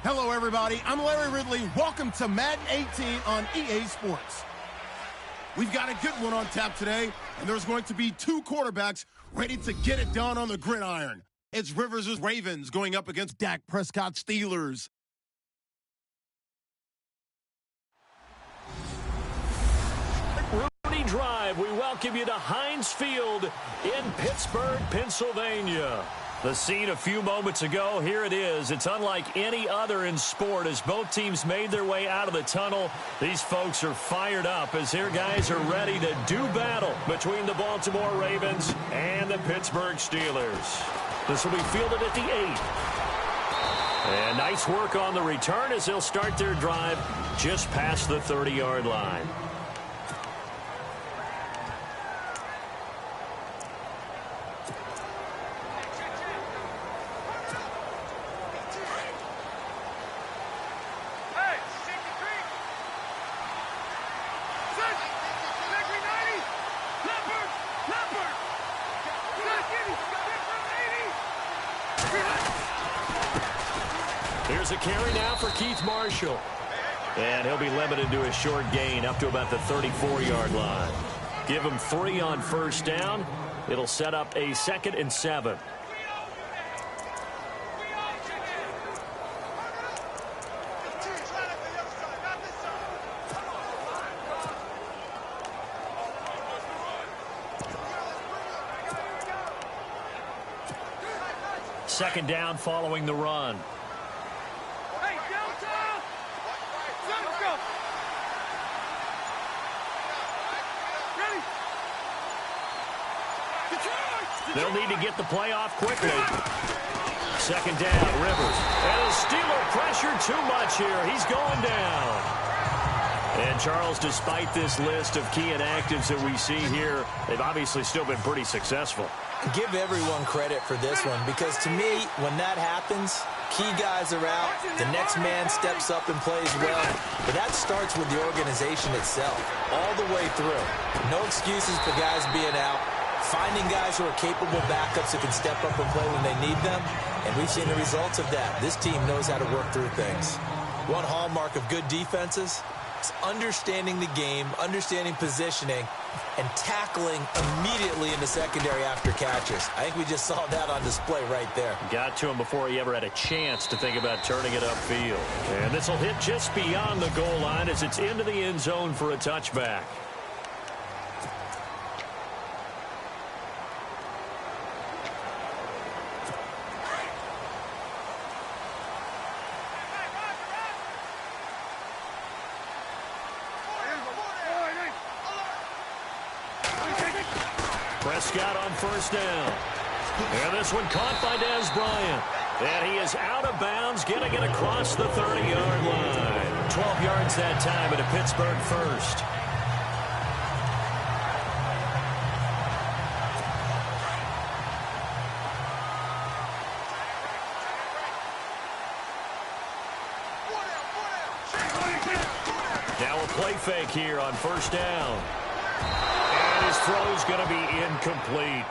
Hello, everybody. I'm Larry Ridley. Welcome to Madden 18 on EA Sports. We've got a good one on tap today, and there's going to be two quarterbacks ready to get it done on the gridiron. It's Rivers' Ravens going up against Dak Prescott's Steelers. Rudy Drive, we welcome you to Heinz Field in Pittsburgh, Pennsylvania. The scene a few moments ago, here it is. It's unlike any other in sport as both teams made their way out of the tunnel. These folks are fired up as their guys are ready to do battle between the Baltimore Ravens and the Pittsburgh Steelers. This will be fielded at the 8. And nice work on the return as they'll start their drive just past the 30-yard line. Here's a carry now for Keith Marshall. And he'll be limited to a short gain up to about the 34-yard line. Give him 3 on first down. It'll set up a 2nd and 7. Second down following the run. They'll need to get the play off quickly. Second down, Rivers. And the Steeler pressure too much here. He's going down. And Charles, despite this list of key inactives that we see here, they've obviously still been pretty successful. Give everyone credit for this one because to me, when that happens, key guys are out, the next man steps up and plays well. But that starts with the organization itself, all the way through. No excuses for guys being out. Finding guys who are capable backups who can step up and play when they need them. And we've seen the results of that. This team knows how to work through things. One hallmark of good defenses is understanding the game, understanding positioning, and tackling immediately in the secondary after catches. I think we just saw that on display right there. Got to him before he ever had a chance to think about turning it upfield. And this will hit just beyond the goal line as it's into the end zone for a touchback. Prescott on first down. And this one caught by Dez Bryant. And he is out of bounds, getting it across the 30-yard line. 12 yards that time at a Pittsburgh first. Now a play fake here on first down. And his throw's going to be incomplete.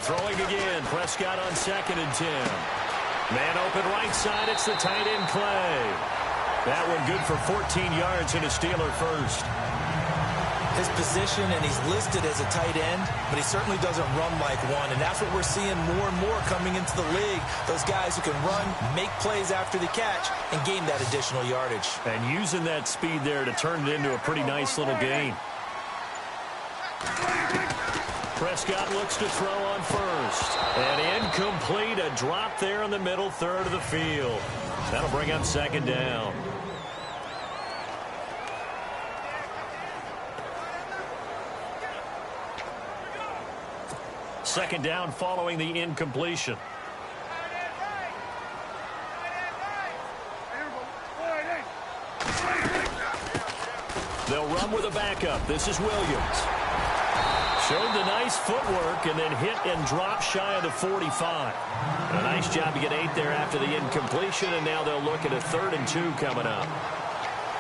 Throwing again, Prescott on 2nd and 10. Man open right side, it's the tight end Clay. That one good for 14 yards and a Steeler first. His position, and he's listed as a tight end, but he certainly doesn't run like one, and that's what we're seeing more and more coming into the league. Those guys who can run, make plays after the catch, and gain that additional yardage. And using that speed there to turn it into a pretty nice little gain. Prescott looks to throw on first. And incomplete, a drop there in the middle third of the field. That'll bring up second down. Second down following the incompletion. They'll run with a backup. This is Williams. Showed the nice footwork and then hit and dropped shy of the 45. A nice job to get 8 there after the incompletion, and now they'll look at a 3rd and 2 coming up.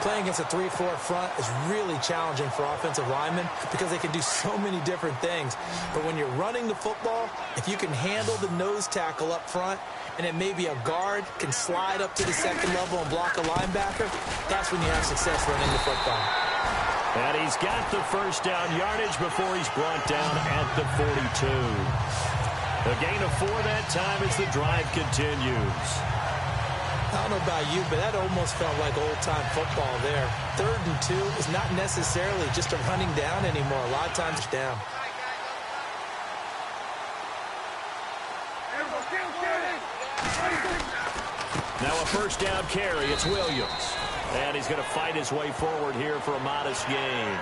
Playing against a 3-4 front is really challenging for offensive linemen because they can do so many different things. But when you're running the football, if you can handle the nose tackle up front, and then maybe a guard can slide up to the 2nd level and block a linebacker, that's when you have success running the football. And he's got the first down yardage before he's brought down at the 42. A gain of 4 that time as the drive continues. I don't know about you, but that almost felt like old-time football there. 3rd and 2 is not necessarily just a running down anymore. A lot of times it's down. Now a first down carry. It's Williams. And he's going to fight his way forward here for a modest gain.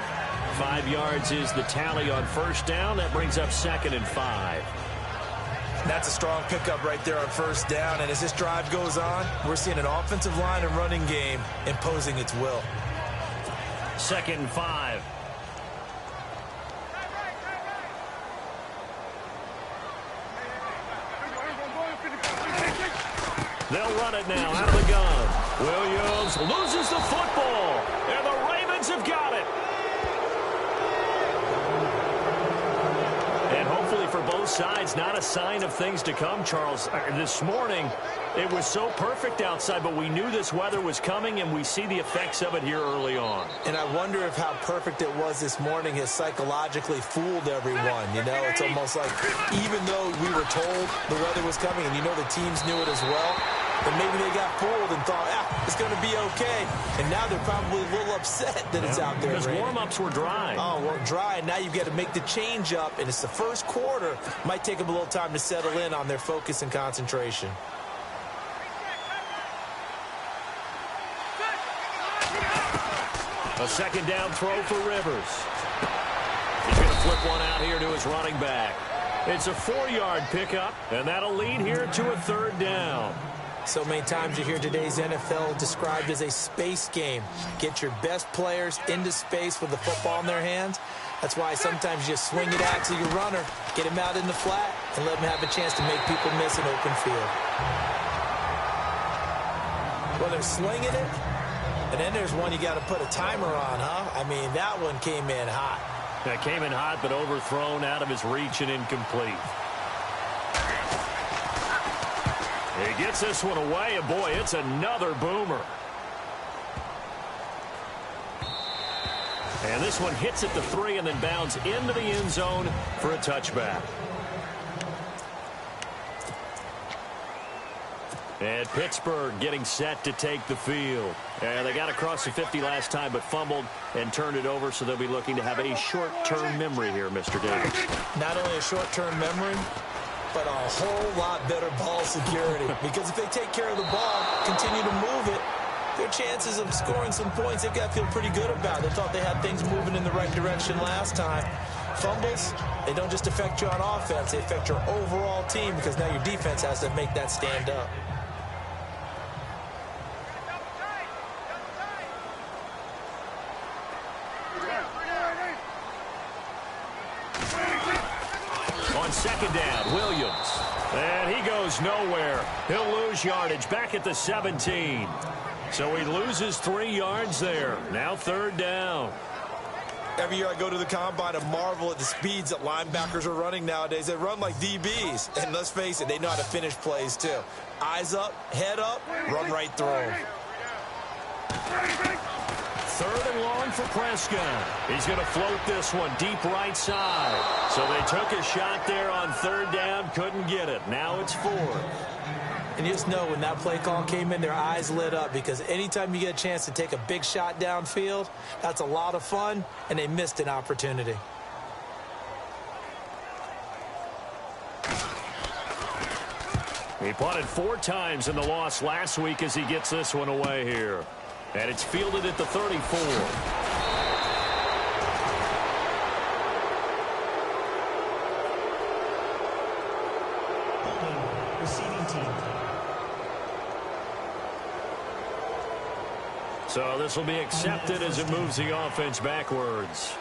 5 yards is the tally on first down. That brings up 2nd and 5. That's a strong pickup right there on first down. And as this drive goes on, we're seeing an offensive line and running game imposing its will. 2nd and 5. They'll run it now out of the gun. Williams loses the football, and the Ravens have got it. And hopefully for both sides, not a sign of things to come, Charles. This morning, it was so perfect outside, but we knew this weather was coming, and we see the effects of it here early on. And I wonder if how perfect it was this morning has psychologically fooled everyone. You know, it's almost like even though we were told the weather was coming, and you know the teams knew it as well, but maybe they got fooled and thought, it's going to be okay. And now they're probably a little upset that it's out there. Because warm-ups were dry. Oh, well, dry. And now you've got to make the change up, and it's the first quarter. Might take them a little time to settle in on their focus and concentration. A 2nd down throw for Rivers. He's going to flip one out here to his running back. It's a 4-yard pickup, and that'll lead here to a 3rd down. So many times you hear today's NFL described as a space game. Get your best players into space with the football in their hands. That's why sometimes you just swing it out to your runner, get him out in the flat, and let him have a chance to make people miss an open field. Well, they're slinging it, and then there's one you got to put a timer on, huh? I mean, that one came in hot. That came in hot, but overthrown out of his reach and incomplete. He gets this one away, and boy, it's another boomer. And this one hits at the 3 and then bounds into the end zone for a touchback. And Pittsburgh getting set to take the field. And they got across the 50 last time, but fumbled and turned it over, so they'll be looking to have a short-term memory here, Mr. Davis. Not only a short-term memory, but a whole lot better ball security. Because if they take care of the ball, continue to move it, their chances of scoring some points, they've got to feel pretty good about. They thought they had things moving in the right direction last time. Fumbles, they don't just affect you on offense, they affect your overall team because now your defense has to make that stand up. On 2nd down, Williams. And he goes nowhere. He'll lose yardage back at the 17. So he loses 3 yards there. Now 3rd down. Every year I go to the combine and marvel at the speeds that linebackers are running nowadays. They run like DBs. And let's face it, they know how to finish plays too. Eyes up, head up, run right through them. 3rd and long for Prescott. He's going to float this one deep right side. So they took a shot there on 3rd down, couldn't get it. Now it's 4th. And you just know when that play call came in, their eyes lit up because anytime you get a chance to take a big shot downfield, that's a lot of fun, and they missed an opportunity. He punted 4 times in the loss last week as he gets this one away here. And it's fielded at the 34. Receiving team. So this will be accepted as it moves the offense backwards.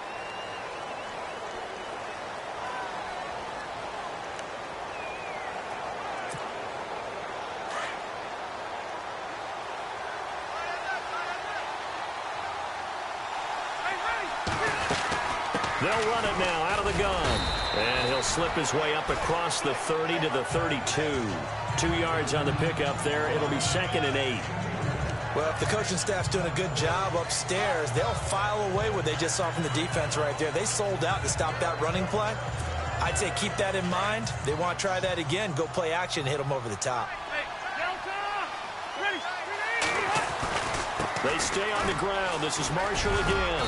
They'll run it now out of the gun. And he'll slip his way up across the 30 to the 32. 2 yards on the pickup there. It'll be 2nd and 8. Well, if the coaching staff's doing a good job upstairs, they'll file away what they just saw from the defense right there. They sold out to stop that running play. I'd say keep that in mind. They want to try that again. Go play action and hit them over the top. They stay on the ground. This is Marshall again.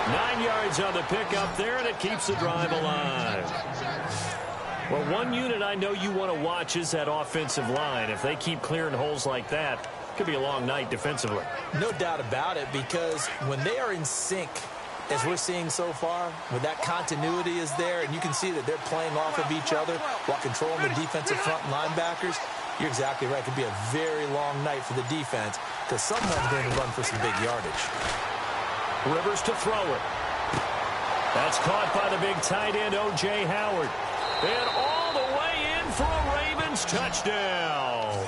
9 yards on the pickup there, and it keeps the drive alive. Well, one unit I know you want to watch is that offensive line. If they keep clearing holes like that, it could be a long night defensively. No doubt about it, because when they are in sync, as we're seeing so far, when that continuity is there, and you can see that they're playing off of each other while controlling the defensive front linebackers, you're exactly right. It could be a very long night for the defense because someone's going to run for some big yardage. Rivers to throw it. That's caught by the big tight end, O.J. Howard. And all the way in for a Ravens touchdown.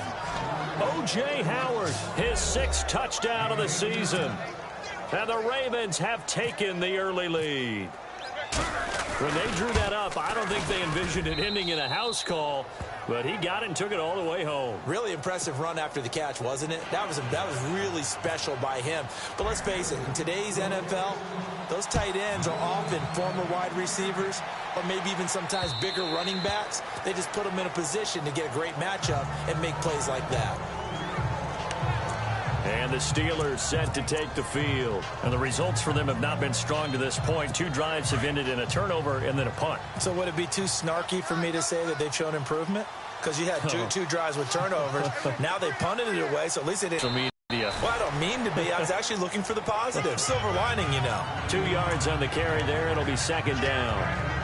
O.J. Howard, his 6th touchdown of the season. And the Ravens have taken the early lead. When they drew that up, I don't think they envisioned it ending in a house call, but he got it and took it all the way home. Really impressive run after the catch, wasn't it? That was really special by him. But let's face it, in today's NFL, those tight ends are often former wide receivers or maybe even sometimes bigger running backs. They just put them in a position to get a great matchup and make plays like that. And the Steelers set to take the field. And the results for them have not been strong to this point. 2 drives have ended in a turnover and then a punt. So would it be too snarky for me to say that they've shown improvement? Because you had two drives with turnovers. Now they punted it away, so at least they didn't. Media. Well, I don't mean to be. I was actually looking for the positive. Silver lining, you know. 2 yards on the carry there. It'll be 2nd down.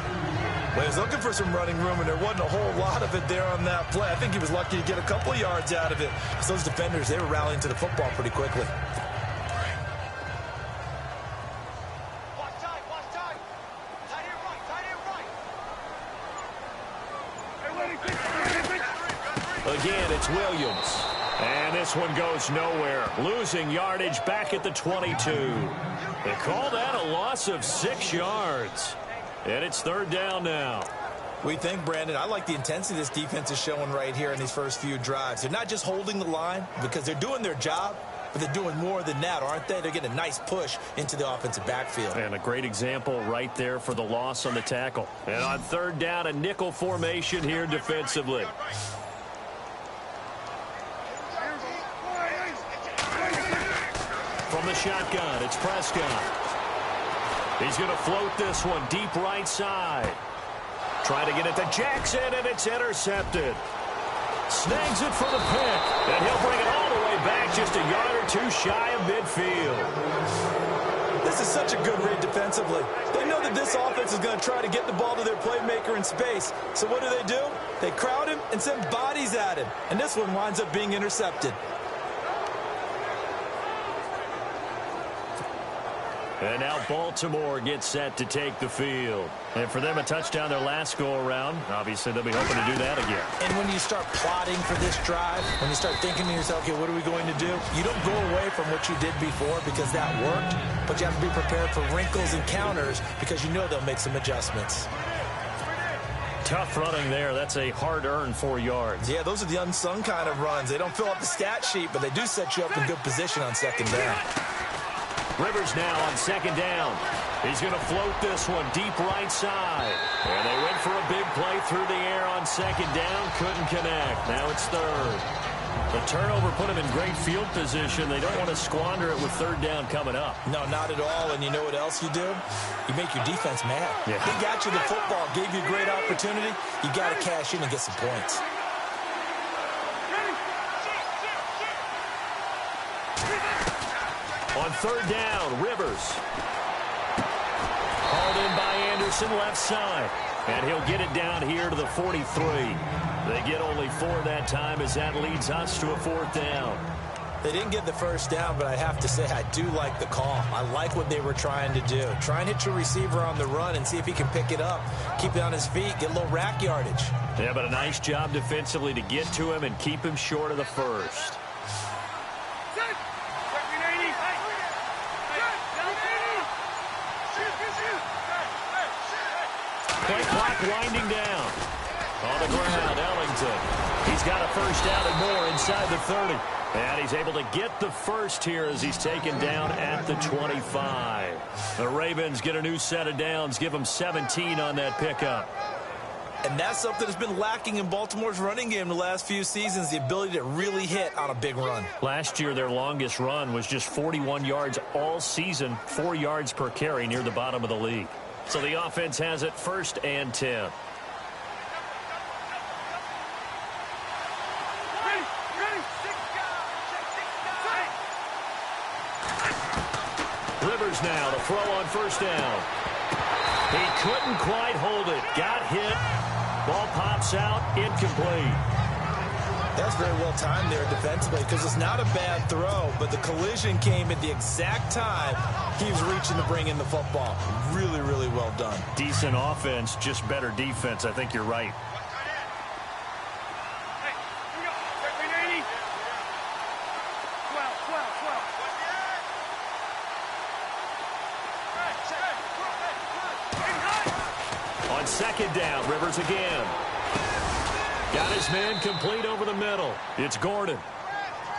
Well, he was looking for some running room, and there wasn't a whole lot of it there on that play. I think he was lucky to get a couple of yards out of it. Because those defenders, they were rallying to the football pretty quickly. Again, it's Williams. And this one goes nowhere. Losing yardage back at the 22. They call that a loss of 6 yards. And it's 3rd down now. We think, Brandon, I like the intensity this defense is showing right here in these first few drives. They're not just holding the line because they're doing their job, but they're doing more than that, aren't they? They're getting a nice push into the offensive backfield. And a great example right there for the loss on the tackle. And on 3rd down, a nickel formation here defensively. From the shotgun, it's Prescott. He's going to float this one deep right side. Try to get it to Jackson, and it's intercepted. Snags it for the pick, and he'll bring it all the way back just a yard or 2 shy of midfield. This is such a good read defensively. They know that this offense is going to try to get the ball to their playmaker in space. So what do? They crowd him and send bodies at him. And this one winds up being intercepted. And now Baltimore gets set to take the field. And for them, a touchdown their last go-around. Obviously, they'll be hoping to do that again. And when you start plotting for this drive, when you start thinking to yourself, okay, what are we going to do? You don't go away from what you did before because that worked, but you have to be prepared for wrinkles and counters because you know they'll make some adjustments. Tough running there. That's a hard-earned 4 yards. Yeah, those are the unsung kind of runs. They don't fill up the stat sheet, but they do set you up in good position on 2nd down. Rivers now on 2nd down. He's going to float this one deep right side. And they went for a big play through the air on 2nd down. Couldn't connect. Now it's 3rd. The turnover put them in great field position. They don't want to squander it with 3rd down coming up. No, not at all. And you know what else you do? You make your defense mad. Yeah. They got you the football, gave you a great opportunity. You got to cash in and get some points. On 3rd down, Rivers. Hauled in by Anderson, left side. And he'll get it down here to the 43. They get only 4 that time as that leads us to a 4th down. They didn't get the 1st down, but I have to say I do like the call. I like what they were trying to do. Try and hit your receiver on the run and see if he can pick it up. Keep it on his feet, get a little rack yardage. Yeah, but a nice job defensively to get to him and keep him short of the 1st. Play clock winding down. On the ground, Ellington. He's got a first down and more inside the 30. And he's able to get the first here as he's taken down at the 25. The Ravens get a new set of downs, give them 17 on that pickup. And that's something that's been lacking in Baltimore's running game the last few seasons, the ability to really hit on a big run. Last year, their longest run was just 41 yards all season, 4 yards per carry near the bottom of the league. So the offense has it 1st and 10. Rivers now to throw on 1st down. He couldn't quite hold it. Got hit. Ball pops out, incomplete. That's very well timed there defensively because it's not a bad throw, but the collision came at the exact time he was reaching to bring in the football. Really, really well done. Decent offense, just better defense. I think you're right. On 2nd down, Rivers again. Got his man complete over the middle. It's Gordon.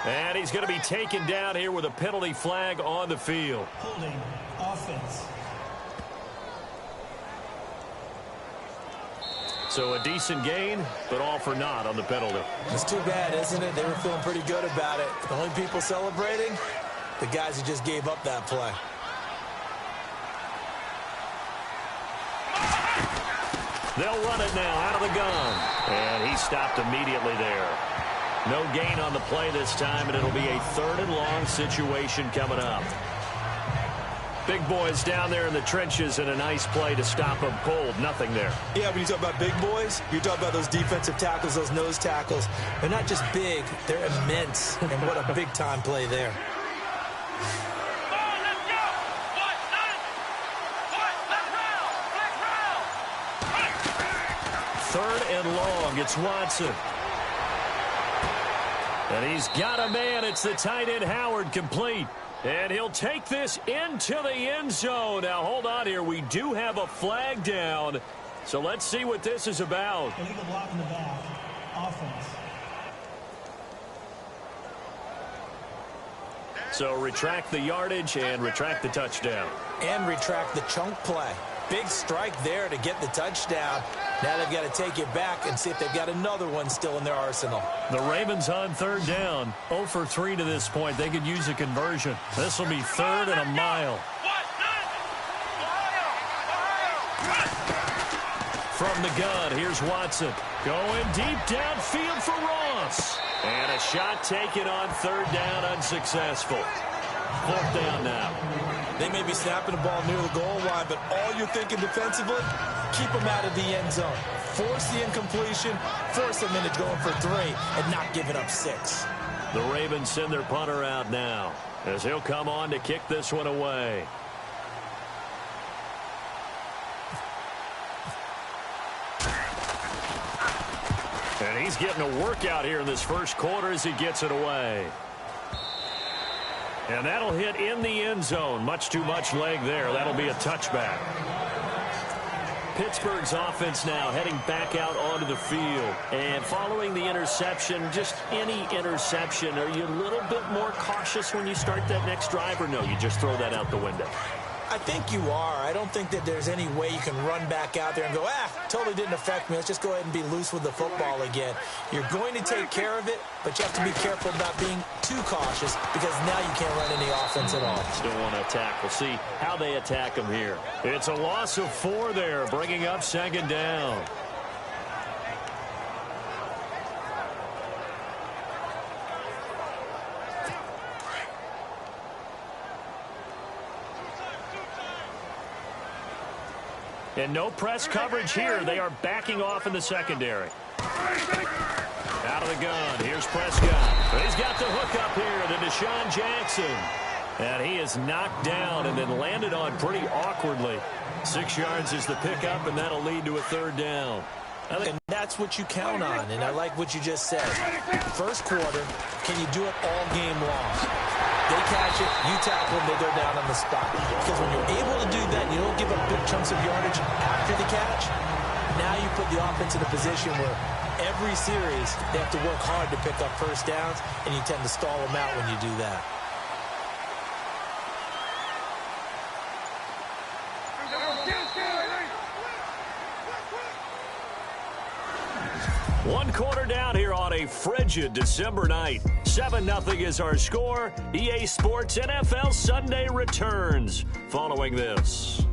And he's going to be taken down here with a penalty flag on the field. Holding offense. So a decent gain, but all for naught on the penalty. It's too bad, isn't it? They were feeling pretty good about it. The only people celebrating, the guys who just gave up that play. They'll run it now out of the gun. And he stopped immediately there. No gain on the play this time, and it'll be a 3rd and long situation coming up. Big boys down there in the trenches, and a nice play to stop them cold. Nothing there. Yeah, when you talk about big boys, you talk about those defensive tackles, those nose tackles. They're not just big, they're immense. And what a big-time play there. 3rd and long. It's Watson. And he's got a man. It's the tight end Howard, complete. And he'll take this into the end zone. Now, hold on here. We do have a flag down. So let's see what this is about. Illegal block in the back. Offense. So retract the yardage and retract the touchdown. And retract the chunk play. Big strike there to get the touchdown. Now they've got to take it back and see if they've got another one still in their arsenal. The Ravens on 3rd down. 0 for 3 to this point. They could use a conversion. This will be 3rd and a mile. From the gun, here's Watson. Going deep downfield for Ross. And a shot taken on 3rd down, unsuccessful. 4th down now. They may be snapping the ball near the goal line, but all you're thinking defensively, keep them out of the end zone. Force the incompletion, force them into going for 3, and not giving up 6. The Ravens send their punter out now as he'll come on to kick this one away. And he's getting a workout here in this 1st quarter as he gets it away. And that'll hit in the end zone. Much too much leg there. That'll be a touchback. Pittsburgh's offense now heading back out onto the field. And following the interception, just any interception, are you a little bit more cautious when you start that next drive, or no, you just throw that out the window? I think you are. I don't think that there's any way you can run back out there and go, totally didn't affect me. Let's just go ahead and be loose with the football again. You're going to take care of it, but you have to be careful about being too cautious because now you can't run any offense at all. Still want to attack. We'll see how they attack them here. It's a loss of 4 there, bringing up 2nd down. And no press coverage here. They are backing off in the secondary. Out of the gun. Here's Prescott. He's got the hook up here to Deshaun Jackson. And he is knocked down and then landed on pretty awkwardly. 6 yards is the pickup, and that'll lead to a 3rd down. And that's what you count on, and I like what you just said. 1st quarter, can you do it all game long? They catch it, you tackle them, they go down on the spot. Because when you're able to do that, you don't give up big chunks of yardage after the catch, now you put the offense in a position where every series they have to work hard to pick up first downs, and you tend to stall them out when you do that. One quarter down here on a frigid December night. 7-0 is our score. EA Sports NFL Sunday returns following this.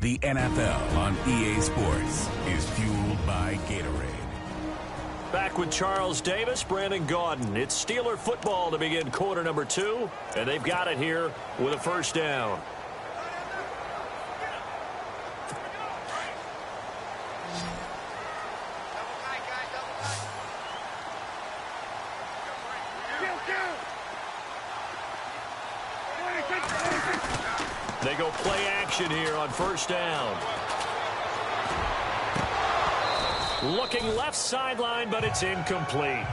The NFL on EA Sports is fueled by Gatorade. Back with Charles Davis, Brandon Gaudin. It's Steeler football to begin quarter number 2, and they've got it here with a first down. They go play action here on first down. Looking left sideline, but it's incomplete.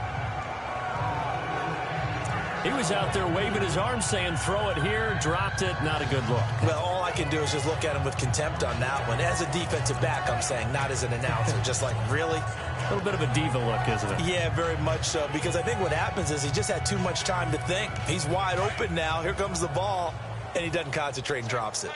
He was out there waving his arm saying, throw it here, dropped it, not a good look. Well, all I can do is just look at him with contempt on that one. As a defensive back, I'm saying, not as an announcer. Just like, really? A little bit of a diva look, isn't it? Yeah, very much so, because I think what happens is he just had too much time to think. He's wide open now. Here comes the ball, and he doesn't concentrate and drops it.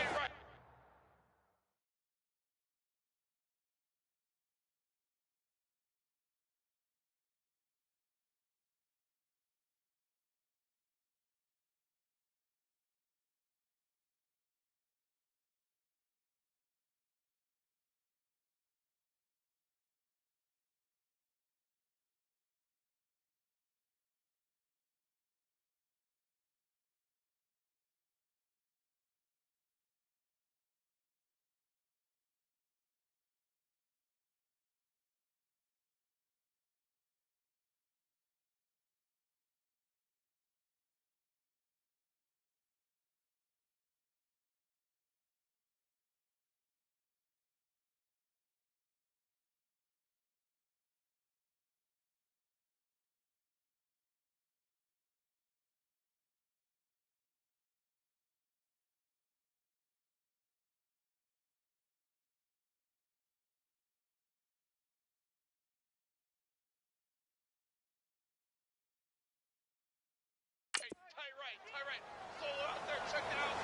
Tie right. Solo out there. Check it out.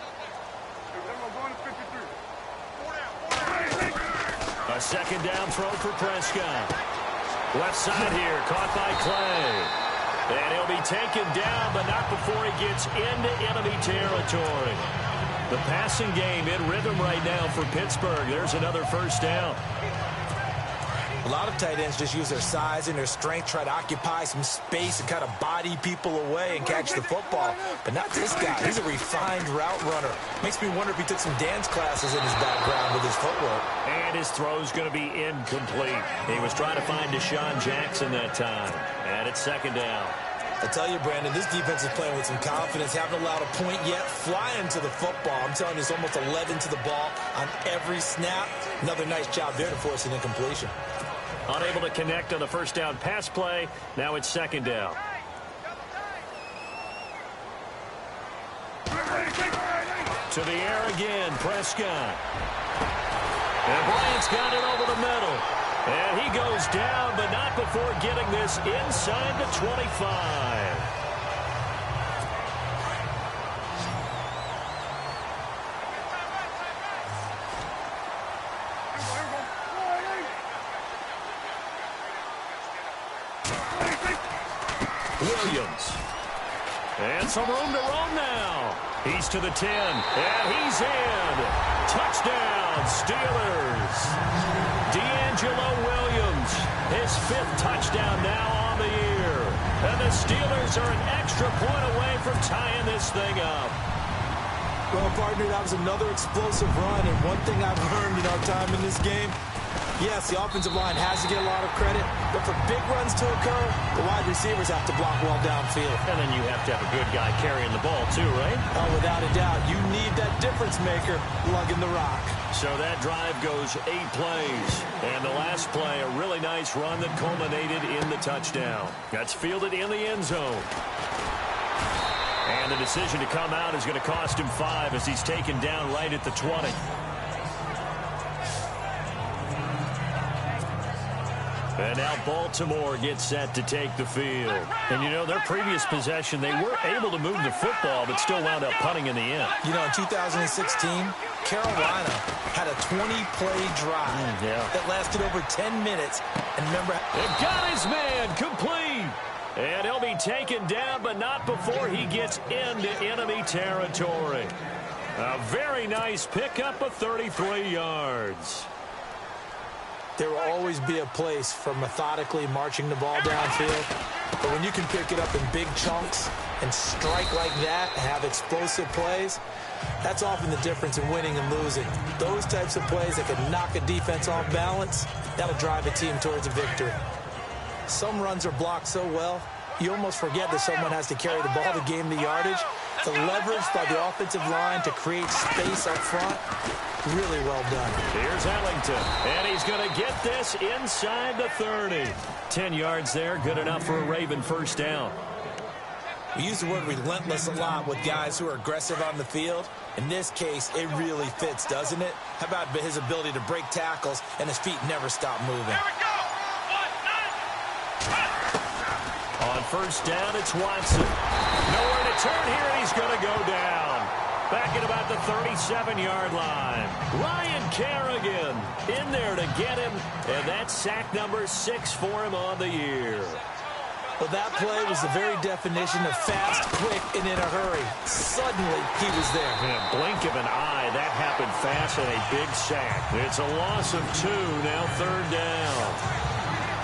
We're going to 53. 4 down. A second down throw for Prescott. Left side here, caught by Clay. And he'll be taken down, but not before he gets into enemy territory. The passing game in rhythm right now for Pittsburgh. There's another first down. A lot of tight ends just use their size and their strength, try to occupy some space and kind of body people away and catch the football. But not this guy. He's a refined route runner. Makes me wonder if he took some dance classes in his background with his footwork. And his throw's going to be incomplete. He was trying to find Deshaun Jackson that time. And it's second down. I tell you, Brandon, this defense is playing with some confidence. Haven't allowed a point yet. Flying to the football. I'm telling you, it's almost 11 to the ball on every snap. Another nice job there to force an incompletion. Unable to connect on the first down pass play. Now it's second down. To the air again, Prescott. And Bryant's got it over the middle. And he goes down, but not before getting this inside the 25. Williams. And some room to roam now. He's to the 10, and he's in. Touchdown, Steelers. D'Angelo Williams, his 5th touchdown now on the year. And the Steelers are an extra point away from tying this thing up. Well, partner, that was another explosive run, and one thing I've learned in our time in this game, Yes, the offensive line has to get a lot of credit, but for big runs to occur, the wide receivers have to block well downfield. And then you have to have a good guy carrying the ball too, right? Oh, without a doubt, you need that difference maker lugging the rock. So that drive goes 8 plays. And the last play, a really nice run that culminated in the touchdown. That's fielded in the end zone. And the decision to come out is going to cost him 5 as he's taken down right at the 20. And now Baltimore gets set to take the field. And, you know, their previous possession, they were able to move the football, but still wound up punting in the end. You know, in 2016, Carolina had a 20-play drive that lasted over 10 minutes. And remember, it got his man complete. And he'll be taken down, but not before he gets into enemy territory. A very nice pickup of 33 yards. There will always be a place for methodically marching the ball downfield. But when you can pick it up in big chunks and strike like that and have explosive plays, that's often the difference in winning and losing. Those types of plays that can knock a defense off balance, that'll drive a team towards a victory. Some runs are blocked so well, you almost forget that someone has to carry the ball to gain the yardage. The leverage by the offensive line to create space up front, really well done. Here's Ellington, and he's going to get this inside the 30. 10 yards there, good enough for a Raven first down. We use the word relentless a lot with guys who are aggressive on the field. In this case, it really fits, doesn't it? How about his ability to break tackles and his feet never stop moving? Here we go. 1, 9. On first down, it's Watson. Nowhere to turn here, and he's going to go down. Back at about the 37-yard line. Ryan Kerrigan in there to get him, and that's sack number 6 for him on the year. Well, that play was the very definition of fast, quick, and in a hurry. Suddenly, he was there. In a blink of an eye, that happened fast and a big sack. It's a loss of 2, now third down.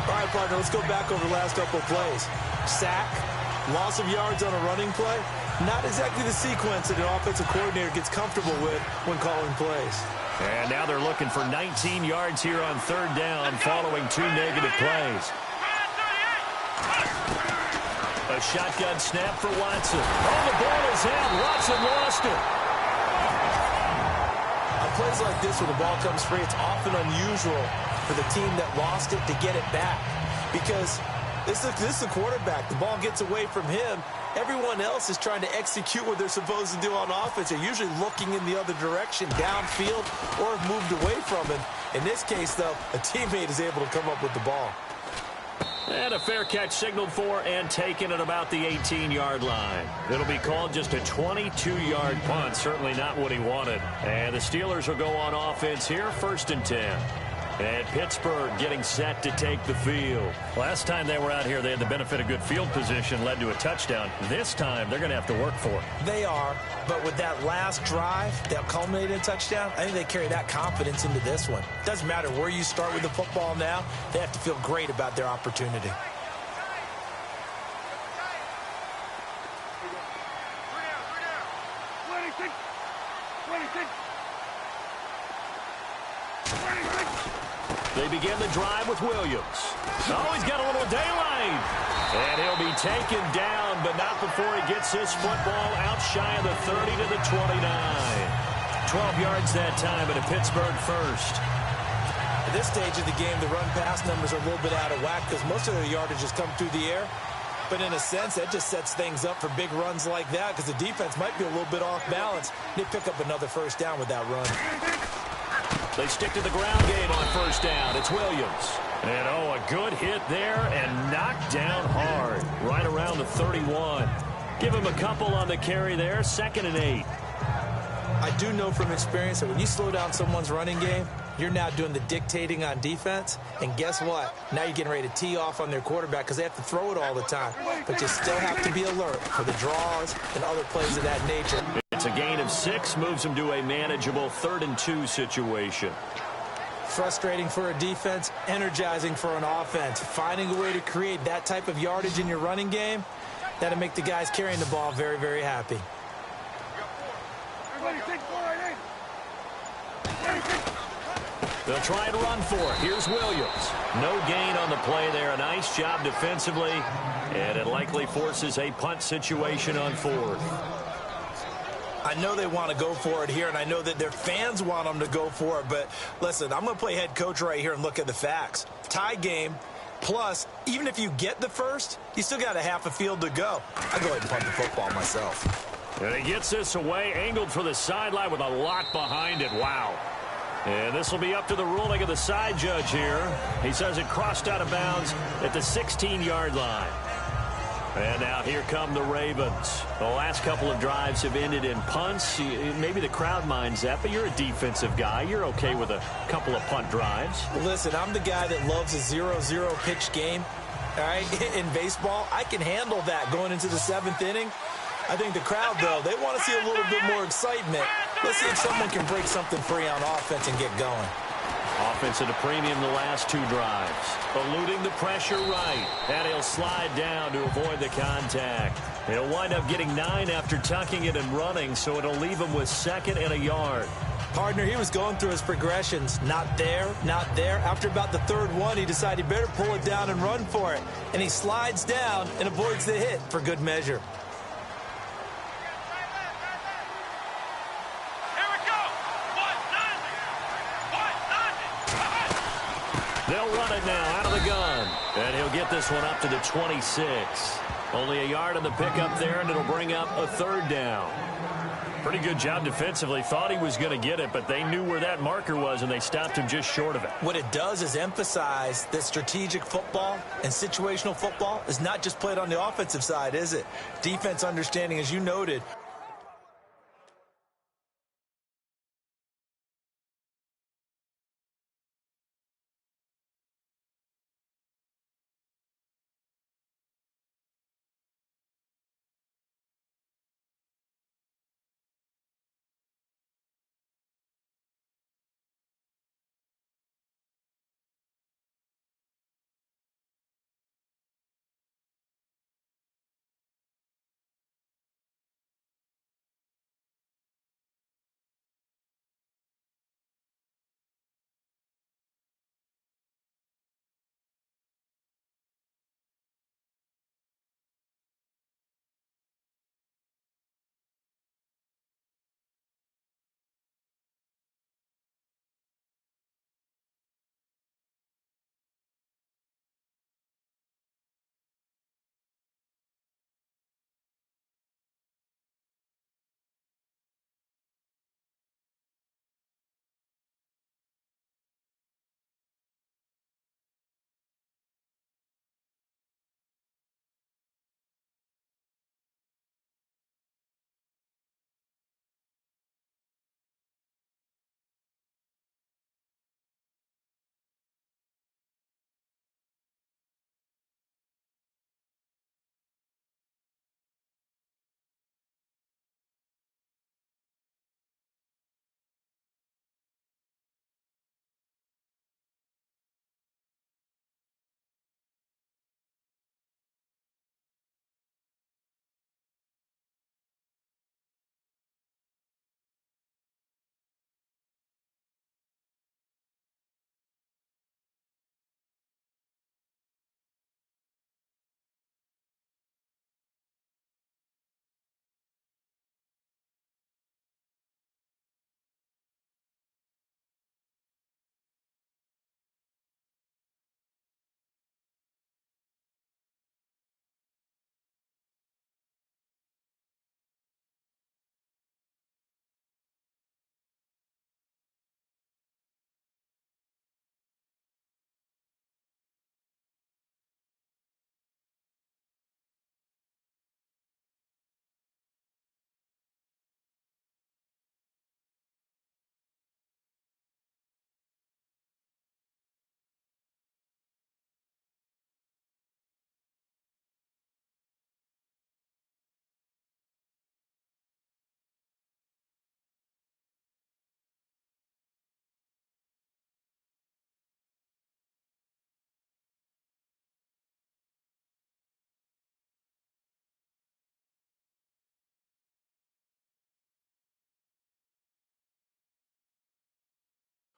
All right, partner, let's go back over the last couple of plays. Sack, loss of yards on a running play. Not exactly the sequence that an offensive coordinator gets comfortable with when calling plays. And now they're looking for 19 yards here on third down following 2 negative plays. A shotgun snap for Watson. Oh, the ball is out. Watson lost it. On plays like this where the ball comes free, it's often unusual for the team that lost it to get it back. Because this is the quarterback. The ball gets away from him. Everyone else is trying to execute what they're supposed to do on offense. They're usually looking in the other direction, downfield, or have moved away from him. In this case, though, a teammate is able to come up with the ball. And a fair catch signaled for and taken at about the 18-yard line. It'll be called just a 22-yard punt. Certainly not what he wanted. And the Steelers will go on offense here, 1st and 10. And Pittsburgh getting set to take the field. Last time they were out here, they had the benefit of good field position, led to a touchdown. This time, they're going to have to work for it. They are, but with that last drive that culminated in a touchdown, I think they carry that confidence into this one. Doesn't matter where you start with the football now, they have to feel great about their opportunity. They begin the drive with Williams. Oh, he's got a little daylight. And he'll be taken down, but not before he gets this football out shy of the 30 to the 29. 12 yards that time, but a Pittsburgh first. At this stage of the game, the run-pass numbers are a little bit out of whack because most of their yardage has come through the air. But in a sense, that just sets things up for big runs like that because the defense might be a little bit off balance. They pick up another first down with that run. They stick to the ground game on first down. It's Williams. And, oh, a good hit there and knocked down hard. Right around the 31. Give him a couple on the carry there. 2nd and 8. I do know from experience that when you slow down someone's running game, you're now doing the dictating on defense. And guess what? Now you're getting ready to tee off on their quarterback because they have to throw it all the time. But you still have to be alert for the draws and other plays of that nature. It's a gain of 6, moves them to a manageable 3rd and 2 situation. Frustrating for a defense, energizing for an offense. Finding a way to create that type of yardage in your running game, that'll make the guys carrying the ball very, very happy. They'll try and run for it. Here's Williams. No gain on the play there. A nice job defensively, and it likely forces a punt situation on fourth. I know they want to go for it here, and I know that their fans want them to go for it, but listen, I'm going to play head coach right here and look at the facts. Tie game, plus, even if you get the first, you still got a half a field to go. I go ahead and punt the football myself. And he gets this away, angled for the sideline with a lot behind it. Wow. And this will be up to the ruling of the side judge here. He says it crossed out of bounds at the 16-yard line. And now here come the Ravens. The last couple of drives have ended in punts. Maybe the crowd minds that, but you're a defensive guy. You're okay with a couple of punt drives. Listen, I'm the guy that loves a 0-0 pitch game. All right, in baseball, I can handle that going into the 7th inning. I think the crowd, though, they want to see a little bit more excitement. Let's see if someone can break something free on offense and get going. Offense at a premium the last 2 drives. Eluding the pressure right. And he'll slide down to avoid the contact. He'll wind up getting 9 after tucking it and running, so it'll leave him with 2nd and a yard. Partner, he was going through his progressions. Not there, not there. After about the 3rd one, he decided he better pull it down and run for it. And he slides down and avoids the hit for good measure. They'll run it now out of the gun. And he'll get this one up to the 26. Only a yard on the pickup there, and it'll bring up a 3rd down. Pretty good job defensively. Thought he was going to get it, but they knew where that marker was, and they stopped him just short of it. What it does is emphasize that strategic football and situational football is not just played on the offensive side, is it? Defense understanding, as you noted,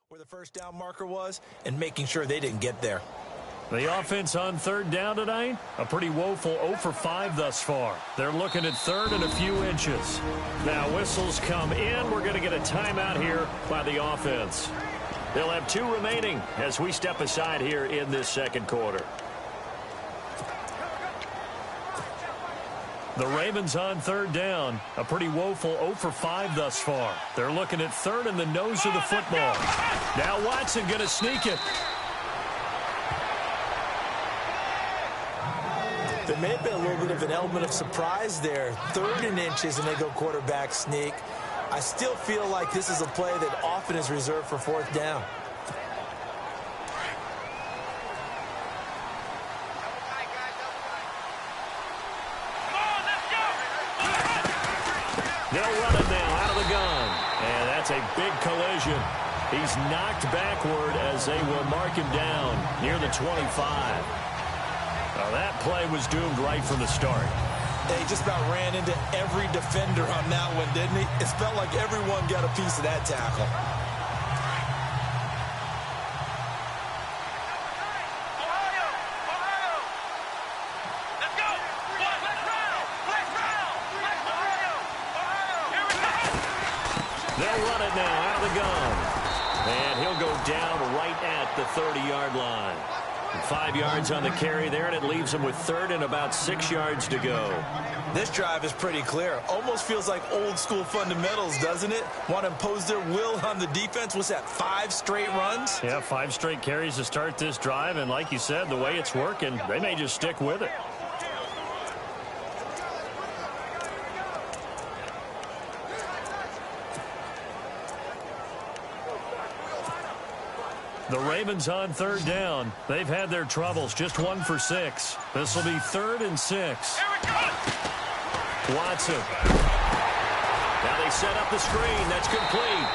where the first down marker was and making sure they didn't get there. The offense on third down tonight, a pretty woeful 0 for 5 thus far. They're looking at third and a few inches. Now whistles come in. We're going to get a timeout here by the offense. They'll have 2 remaining as we step aside here in this second quarter. The Ravens on third down, a pretty woeful 0 for 5 thus far. They're looking at third and the nose of the football. Now Watson going to sneak it. There may have been a little bit of an element of surprise there. 3rd and inches, and they go quarterback sneak. I still feel like this is a play that often is reserved for 4th down. They'll run it now out of the gun. And that's a big collision. He's knocked backward as they will mark him down near the 25. Well, that play was doomed right from the start. He just about ran into every defender on that one, didn't he? It felt like everyone got a piece of that tackle. They'll run it now out of the gun. And he'll go down right at the 30-yard line. 5 yards on the carry there, and it leaves him with 3rd and about 6 yards to go. This drive is pretty clear. Almost feels like old-school fundamentals, doesn't it? Want to impose their will on the defense. What's that, 5 straight runs? Yeah, 5 straight carries to start this drive, and like you said, the way it's working, they may just stick with it. The Ravens on third down. They've had their troubles. Just 1 for 6. This will be 3rd and 6. Watson. Now they set up the screen. That's complete.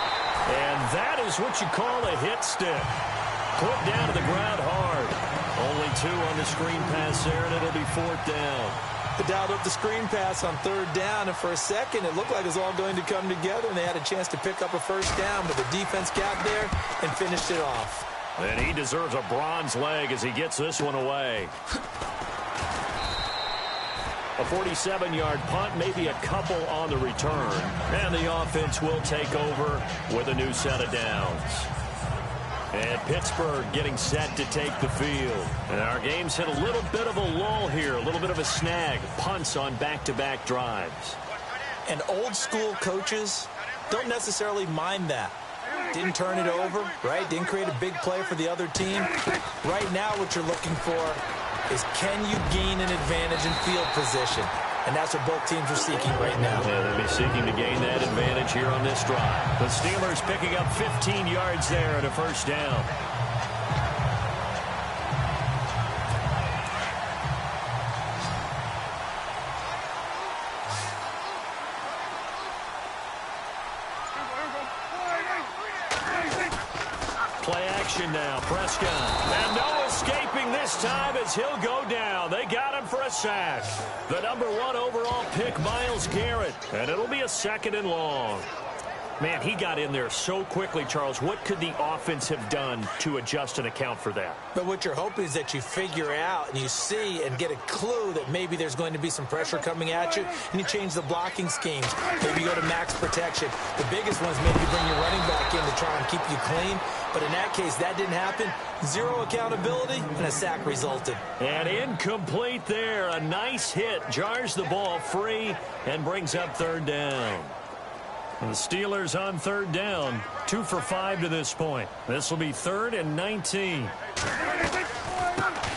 And that is what you call a hit stick. Put down to the ground hard. Only 2 on the screen pass there, and it'll be 4th down. They dialed up the screen pass on 3rd down, and for a second it looked like it was all going to come together, and they had a chance to pick up a 1st down, but the defense got there and finished it off. And he deserves a bronze leg as he gets this one away. A 47-yard punt, maybe a couple on the return, and the offense will take over with a new set of downs. And Pittsburgh getting set to take the field. And our game's hit a little bit of a lull here, a little bit of a snag. Punts on back-to-back drives. And old-school coaches don't necessarily mind that. Didn't turn it over, right? Didn't create a big play for the other team. Right now what you're looking for is can you gain an advantage in field position? And that's what both teams are seeking right now. Yeah, they'll be seeking to gain that advantage here on this drive. The Steelers picking up 15 yards there at a 1st down. Play action now, Prescott. And no escaping this time as he'll go down. They got him for a sack. The number 1 overall pick, Myles Garrett. And it'll be a 2nd and long. Man, he got in there so quickly, Charles. What could the offense have done to adjust and account for that? But what you're hoping is that you figure out and you see and get a clue that maybe there's going to be some pressure coming at you, and you change the blocking schemes. Maybe you go to max protection. The biggest one is maybe bring your running back in to try and keep you clean. But in that case, that didn't happen. 0 accountability, and a sack resulted. And incomplete there. A nice hit. Jars the ball free and brings up 3rd down. The Steelers on 3rd down. 2 for 5 to this point. This will be 3rd and 19.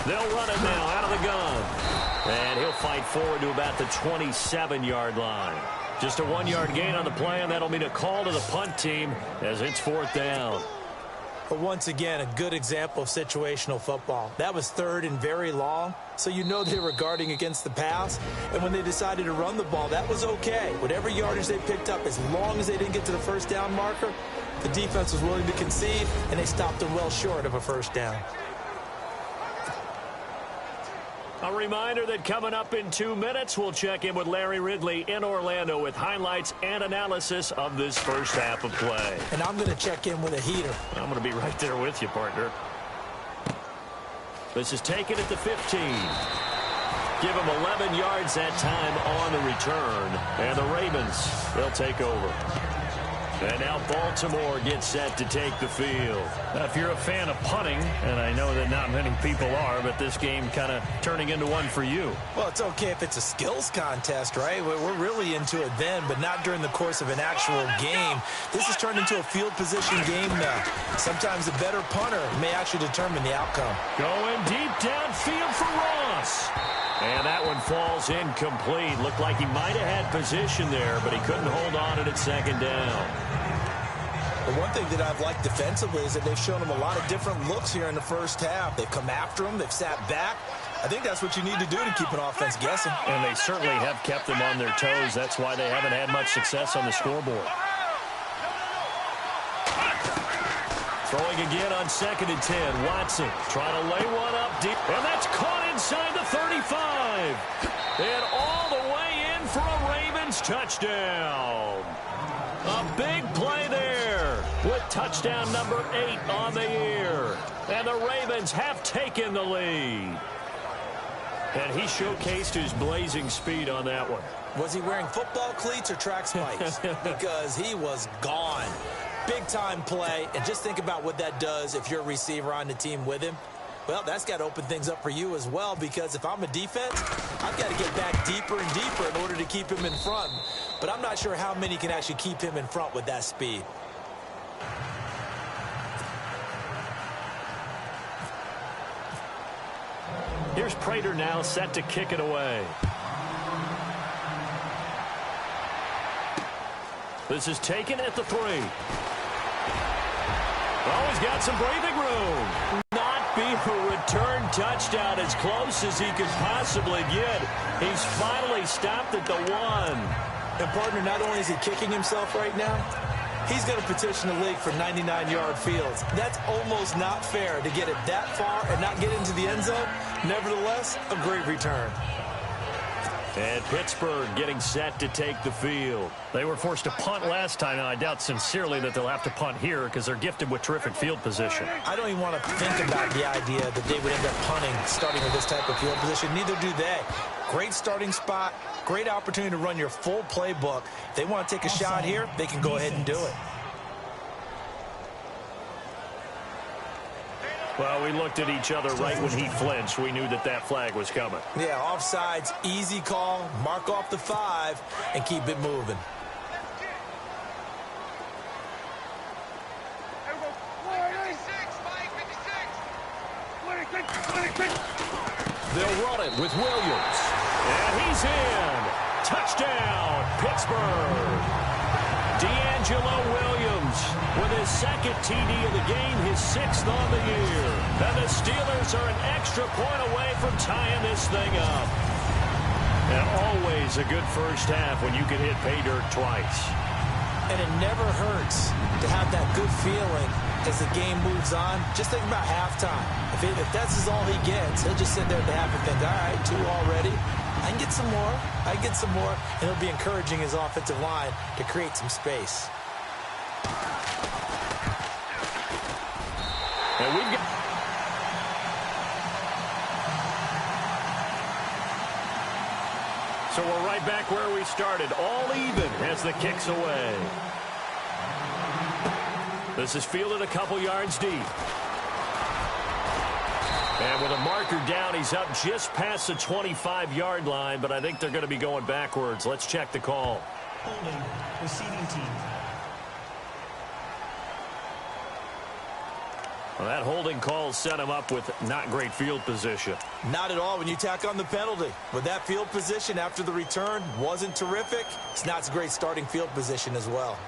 They'll run it now out of the gun. And he'll fight forward to about the 27-yard line. Just a 1-yard gain on the play, and that'll mean a call to the punt team as it's 4th down. But once again, a good example of situational football. That was 3rd and very long, so you know they were guarding against the pass. And when they decided to run the ball, that was okay. Whatever yardage they picked up, as long as they didn't get to the 1st down marker, the defense was willing to concede, and they stopped them well short of a 1st down. A reminder that coming up in 2 minutes, we'll check in with Larry Ridley in Orlando with highlights and analysis of this first half of play. And I'm going to check in with a heater. I'm going to be right there with you, partner. This is taken at the 15. Give him 11 yards that time on the return. And the Ravens, they'll take over. And now Baltimore gets set to take the field. If you're a fan of punting, and I know that not many people are, but this game kind of turning into one for you. Well, it's okay if it's a skills contest, right? We're really into it then, but not during the course of an actual game. This has turned into a field position game now. Sometimes a better punter may actually determine the outcome. Going deep downfield for Ross. And that one falls incomplete. Looked like he might have had position there, but he couldn't hold on to it at second down. The one thing that I've liked defensively is that they've shown him a lot of different looks here in the first half. They've come after him. They've sat back. I think that's what you need to do to keep an offense guessing. And they certainly have kept them on their toes. That's why they haven't had much success on the scoreboard. Throwing again on 2nd and 10. Watson trying to lay one up deep. And that's caught inside the 35. And all the way in for a Ravens touchdown. A big play there with touchdown number 8 on the year. And the Ravens have taken the lead. And he showcased his blazing speed on that one. Was he wearing football cleats or track spikes? Because he was gone. Big-time play, and just think about what that does if you're a receiver on the team with him. Well, that's got to open things up for you as well, because if I'm a defense, I've got to get back deeper and deeper in order to keep him in front. But I'm not sure how many can actually keep him in front with that speed. Here's Prater now set to kick it away. This is taken at the 3. Oh, he's got some breathing room. Not be a return touchdown as close as he could possibly get. He's finally stopped at the 1. And, partner, not only is he kicking himself right now, he's going to petition the league for 99-yard fields. That's almost not fair to get it that far and not get into the end zone. Nevertheless, a great return. And Pittsburgh getting set to take the field. They were forced to punt last time, and I doubt sincerely that they'll have to punt here because they're gifted with terrific field position. I don't even want to think about the idea that they would end up punting starting with this type of field position. Neither do they. Great starting spot, great opportunity to run your full playbook. If they want to take a shot here, they can go ahead and do it. Well, we looked at each other right when he flinched. We knew that that flag was coming. Yeah, offsides, easy call, mark off the 5, and keep it moving. They'll run it with Williams. And he's in. Touchdown, Pittsburgh. D'Angelo Williams with his 2nd TD of the game, his 6th on the year. And the Steelers are an extra point away from tying this thing up. And always a good first half when you can hit pay dirt twice. And it never hurts to have that good feeling as the game moves on. Just think about halftime. If that's all he gets, he'll just sit there at the half and think, all right, 2 already. I can get some more. I can get some more. And he'll be encouraging his offensive line to create some space. And we've got... So we're right back where we started. All even as the kick's away. This is fielded a couple yards deep. And with a marker down, he's up just past the 25-yard line, but I think they're going to be going backwards. Let's check the call. Holding, receiving team. Well, that holding call set him up with not great field position. Not at all when you tack on the penalty. But that field position after the return wasn't terrific. It's not a great starting field position as well.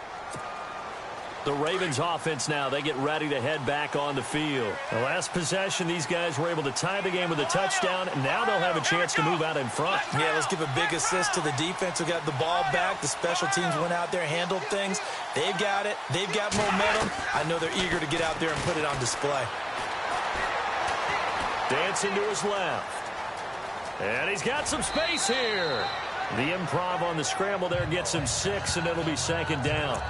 The Ravens offense now, they get ready to head back on the field. The last possession, these guys were able to tie the game with a touchdown. Now they'll have a chance to move out in front. Yeah, let's give a big assist to the defense who got the ball back. The special teams went out there, handled things. They've got it. They've got momentum. I know they're eager to get out there and put it on display. Dancing to his left. And he's got some space here. The improv on the scramble there gets him 6, and it'll be 2nd down.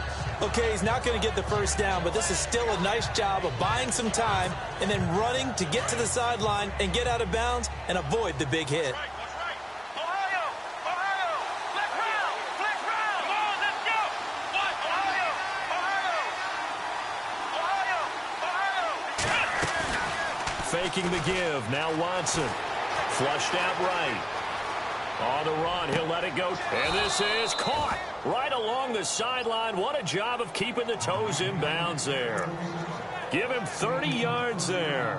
Okay, he's not going to get the 1st down, but this is still a nice job of buying some time and then running to get to the sideline and get out of bounds and avoid the big hit. Faking the give. Now Watson. Flushed out right. On the run, he'll let it go. And this is caught right along the sideline. What a job of keeping the toes in bounds there. Give him 30 yards there.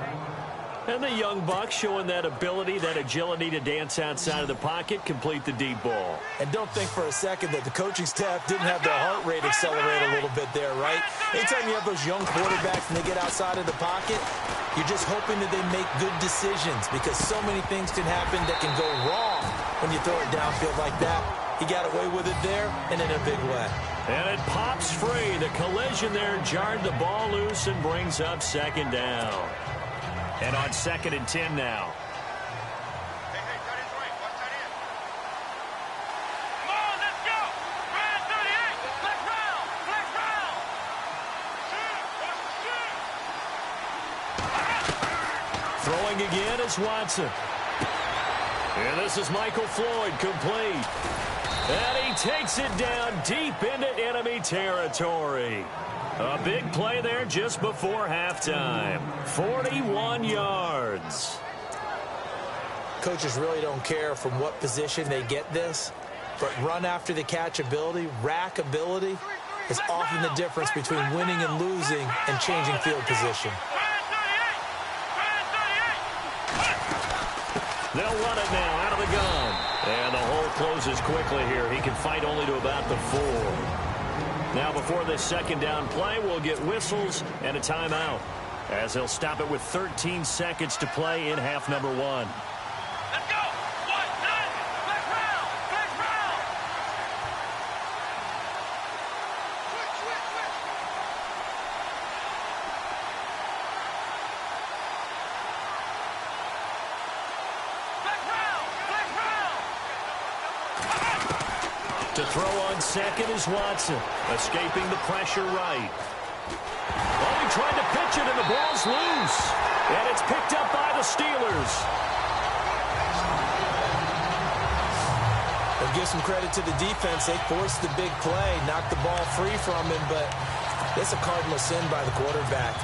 And the young buck showing that ability, that agility to dance outside of the pocket, complete the deep ball. And don't think for a second that the coaching staff didn't have their heart rate accelerate a little bit there, right? Anytime you have those young quarterbacks and they get outside of the pocket, you're just hoping that they make good decisions because so many things can happen that can go wrong when you throw it downfield like that. He got away with it there and in a big way. And it pops free. The collision there jarred the ball loose and brings up 2nd down. And on 2nd and 10 now. Hey, tight end's right. Watch tight end. Come on, let's go. Ryan 38. Flex round. Flex round. Shoot. Throwing again is Watson. And this is Michael Floyd, complete. And he takes it down deep into enemy territory. A big play there just before halftime. 41 yards. Coaches really don't care from what position they get this, but run after the catch ability, rack ability, is often the difference between winning and losing and changing field position. They'll run it now out of the gun. And the hole closes quickly here. He can fight only to about the 4. Now before this 2nd down play, we'll get whistles and a timeout, as they'll stop it with 13 seconds to play in half number 1. Let's go. 1, 9. Flex round. Flex round. Switch. Flex round. Flex round. To throw on 2nd is Watson, escaping the pressure right. Oh, he tried to pitch it, and the ball's loose. And it's picked up by the Steelers. But give some credit to the defense. They forced the big play, knocked the ball free from him, but it's a cardinal sin by the quarterback.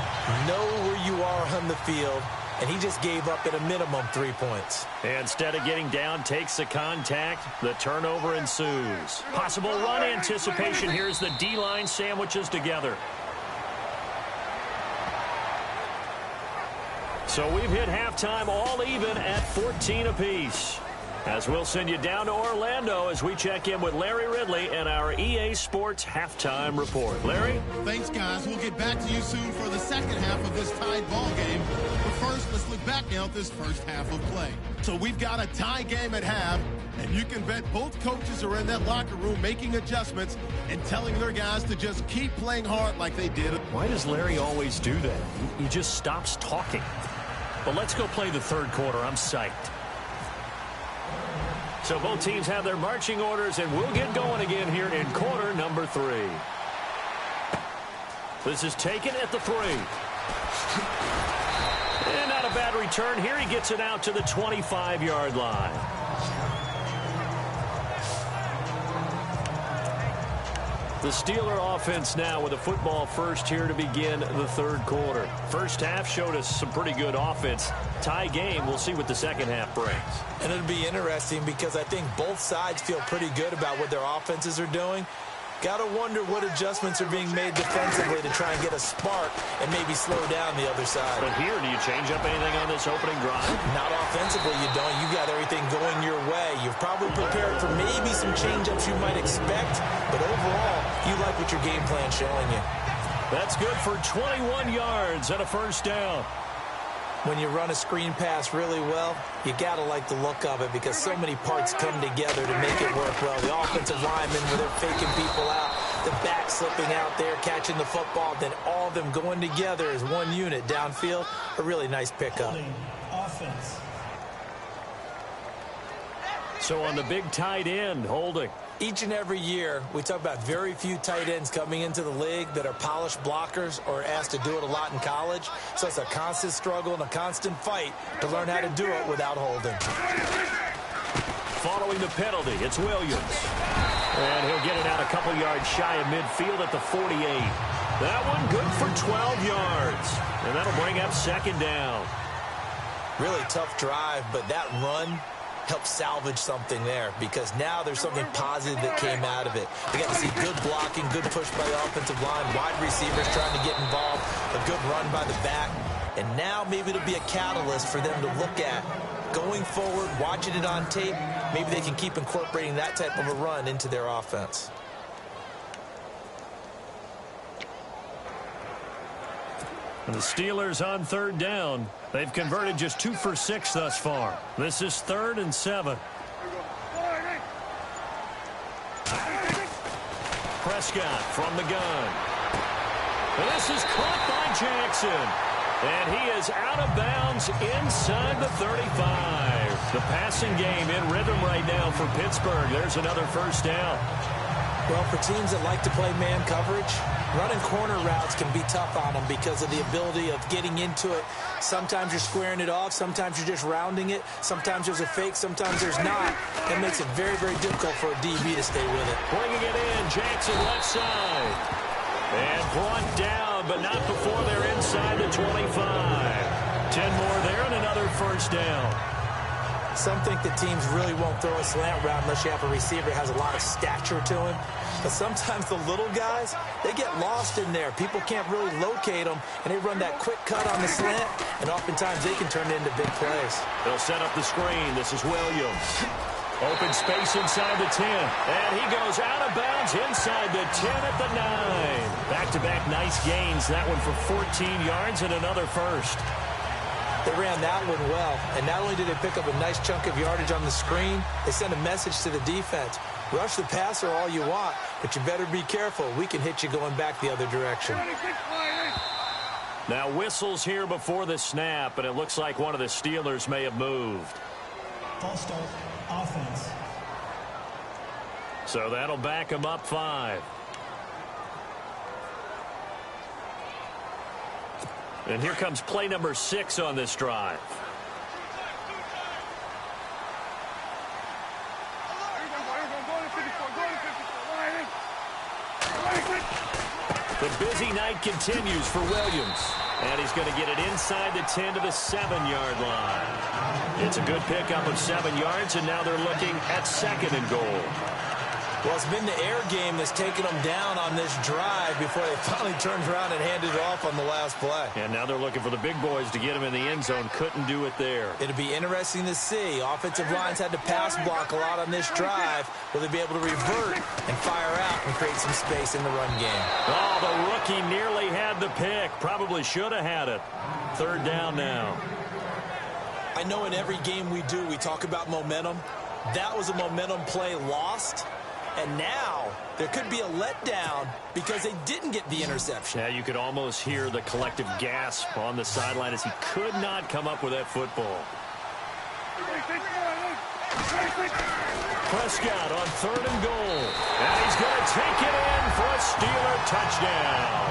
Know where you are on the field, and he just gave up at a minimum 3 points. Instead of getting down, takes the contact. The turnover ensues. Possible run anticipation. Here's the D-line sandwiches together. So we've hit halftime all even at 14 apiece. As we'll send you down to Orlando as we check in with Larry Ridley and our EA Sports Halftime Report. Larry? Thanks, guys. We'll get back to you soon for the second half of this tied ball game. But first, let's look back now at this first half of play. So we've got a tie game at half, and you can bet both coaches are in that locker room making adjustments and telling their guys to just keep playing hard like they did. Why does Larry always do that? He just stops talking. But let's go play the 3rd quarter. I'm psyched. So both teams have their marching orders, and we'll get going again here in quarter number 3. This is taken at the 3. And not a bad return here. He gets it out to the 25-yard line. The Steeler offense now with a football first here to begin the 3rd quarter. First half showed us some pretty good offense. Tie game, we'll see what the second half brings. And it'll be interesting because I think both sides feel pretty good about what their offenses are doing. Got to wonder what adjustments are being made defensively to try and get a spark and maybe slow down the other side. But here, do you change up anything on this opening drive? Not offensively, you don't. You got everything going your way. You've probably prepared for maybe some change-ups you might expect, but overall, you like what your game plan's showing you. That's good for 21 yards and a first down. When you run a screen pass really well, you got to like the look of it because so many parts come together to make it work well. The offensive linemen, where they're faking people out, the back slipping out there, catching the football, then all of them going together as one unit downfield. A really nice pickup. Offense. So on the big tight end, holding. Each and every year, we talk about very few tight ends coming into the league that are polished blockers or asked to do it a lot in college. So it's a constant struggle and a constant fight to learn how to do it without holding. Following the penalty, it's Williams. And he'll get it out a couple yards shy of midfield at the 48. That one good for 12 yards. And that'll bring up second down. Really tough drive, but that run helped salvage something there because now there's something positive that came out of it. We got to see good blocking, good push by the offensive line, wide receivers trying to get involved, a good run by the back. And now maybe it'll be a catalyst for them to look at going forward, watching it on tape. Maybe they can keep incorporating that type of a run into their offense. And the Steelers on third down. They've converted just 2 for 6 thus far. This is 3rd and 7. Prescott from the gun. And this is caught by Jackson. And he is out of bounds inside the 35. The passing game in rhythm right now for Pittsburgh. There's another first down. Well, for teams that like to play man coverage, running corner routes can be tough on them because of the ability of getting into it. Sometimes you're squaring it off. Sometimes you're just rounding it. Sometimes there's a fake. Sometimes there's not. That makes it very, very difficult for a DB to stay with it. Bringing it in, Jackson left side. And brought down, but not before they're inside the 25. 10 more there and another first down. Some think that teams really won't throw a slant route unless you have a receiver that has a lot of stature to him. But sometimes the little guys, they get lost in there. People can't really locate them, and they run that quick cut on the slant, and oftentimes they can turn it into big plays. They'll set up the screen. This is Williams. Open space inside the 10. And he goes out of bounds inside the 10 at the 9. Back-to-back nice gains. That one for 14 yards and another first. They ran that one well, and not only did they pick up a nice chunk of yardage on the screen, they sent a message to the defense. Rush the passer all you want, but you better be careful. We can hit you going back the other direction. Now whistles here before the snap, and it looks like one of the Steelers may have moved. False start, offense. So that'll back them up 5. And here comes play number 6 on this drive. The busy night continues for Williams. And he's going to get it inside the 10 to the 7-yard line. It's a good pickup of 7 yards, and now they're looking at 2nd and goal. Well, it's been the air game that's taken them down on this drive before they finally turned around and handed it off on the last play. And now they're looking for the big boys to get him in the end zone. Couldn't do it there. It'll be interesting to see. Offensive lines had to pass block a lot on this drive. Will they be able to revert and fire out and create some space in the run game? Oh, the rookie nearly had the pick. Probably should have had it. 3rd down now. I know in every game we do, we talk about momentum. That was a momentum play lost. And now there could be a letdown because they didn't get the interception. Yeah, you could almost hear the collective gasp on the sideline as he could not come up with that football. Prescott on 3rd and goal. And he's going to take it in for a Steeler touchdown.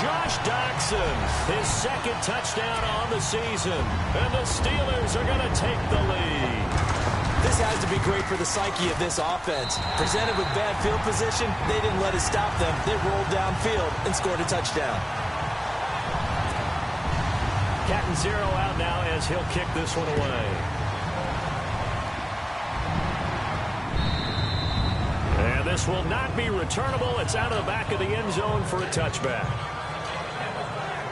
Josh Doxson, his 2nd touchdown on the season. And the Steelers are going to take the lead. This has to be great for the psyche of this offense. Presented with bad field position, they didn't let it stop them. They rolled downfield and scored a touchdown. Captain Zero out now as he'll kick this one away. And this will not be returnable. It's out of the back of the end zone for a touchback.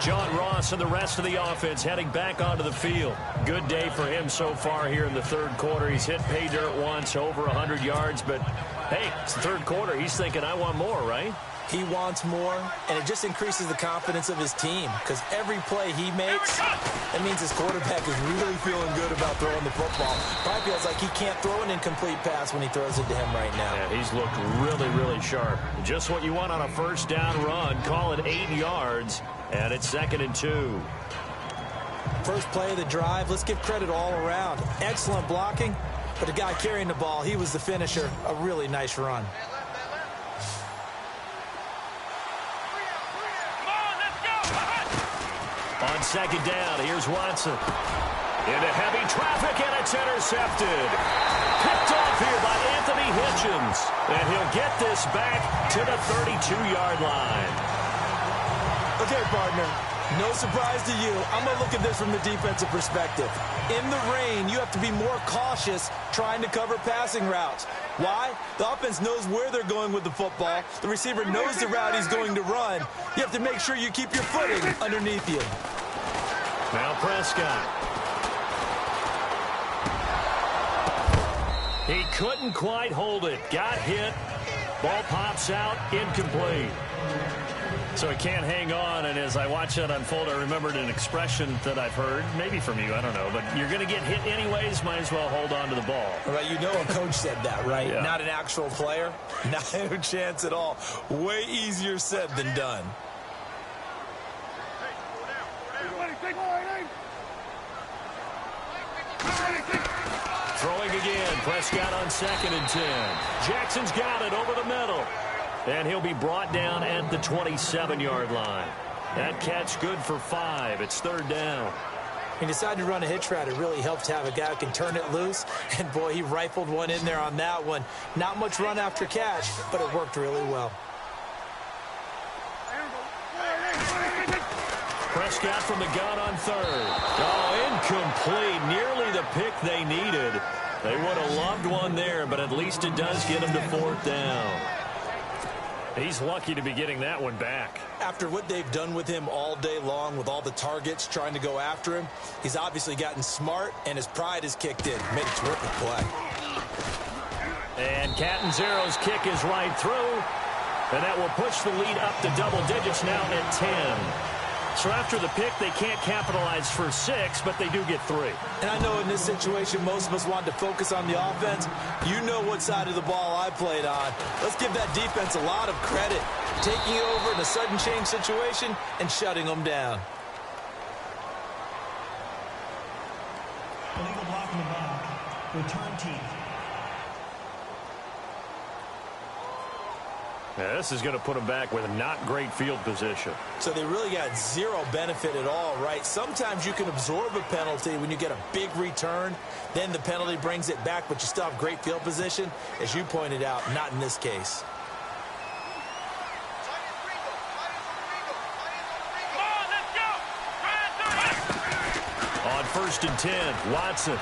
John Ross and the rest of the offense heading back onto the field. Good day for him so far here in the 3rd quarter. He's hit pay dirt once, over 100 yards. But, hey, it's the 3rd quarter. He's thinking, I want more, right? He wants more, and it just increases the confidence of his team because every play he makes, that means his quarterback is really feeling good about throwing the football. Probably feels like he can't throw an incomplete pass when he throws it to him right now. Yeah, he's looked really, really sharp. Just what you want on a 1st down run. Call it 8 yards, and it's 2nd and 2. First play of the drive, let's give credit all around. Excellent blocking, But the guy carrying the ball, he was the finisher. A really nice run. On second down, here's Watson. Into heavy traffic, and it's intercepted. Picked off here by Anthony Hitchens. And he'll get this back to the 32-yard line. Okay, partner, no surprise to you. I'm going to look at this from the defensive perspective. In the rain, you have to be more cautious trying to cover passing routes. Why? The offense knows where they're going with the football. The receiver knows the route he's going to run. You have to make sure you keep your footing underneath you. Now Prescott. He couldn't quite hold it. Got hit. Ball pops out. Incomplete. So he can't hang on, and as I watch that unfold, I remembered an expression that I've heard, maybe from you, I don't know, but you're going to get hit anyways, might as well hold on to the ball. Right, you know a coach said that, right? Yeah. Not an actual player. Not a chance at all. Way easier said than done. Throwing again, Prescott on 2nd and 10. Jackson's got it over the middle. And he'll be brought down at the 27-yard line. That catch good for 5. It's 3rd down. He decided to run a hitch route. It really helped to have a guy who can turn it loose. And, boy, he rifled one in there on that one. Not much run after catch, but it worked really well. Prescott from the gun on 3rd. Oh, incomplete. Nearly the pick they needed. They would have loved one there, but at least it does get him to 4th down. He's lucky to be getting that one back. After what they've done with him all day long with all the targets trying to go after him, he's obviously gotten smart, and his pride has kicked in. Made a terrific play. And Catanzaro's kick is right through, and that will push the lead up to double digits now at 10. So after the pick, they can't capitalize for 6, but they do get 3. And I know in this situation, most of us want to focus on the offense. You know what side of the ball I played on. Let's give that defense a lot of credit. Taking over in a sudden change situation and shutting them down. Illegal block in the back. Return team. Yeah, this is going to put them back with not great field position. So they really got zero benefit at all, right? Sometimes you can absorb a penalty when you get a big return. Then the penalty brings it back, but you still have great field position. As you pointed out, not in this case. On 1st and 10, Watson.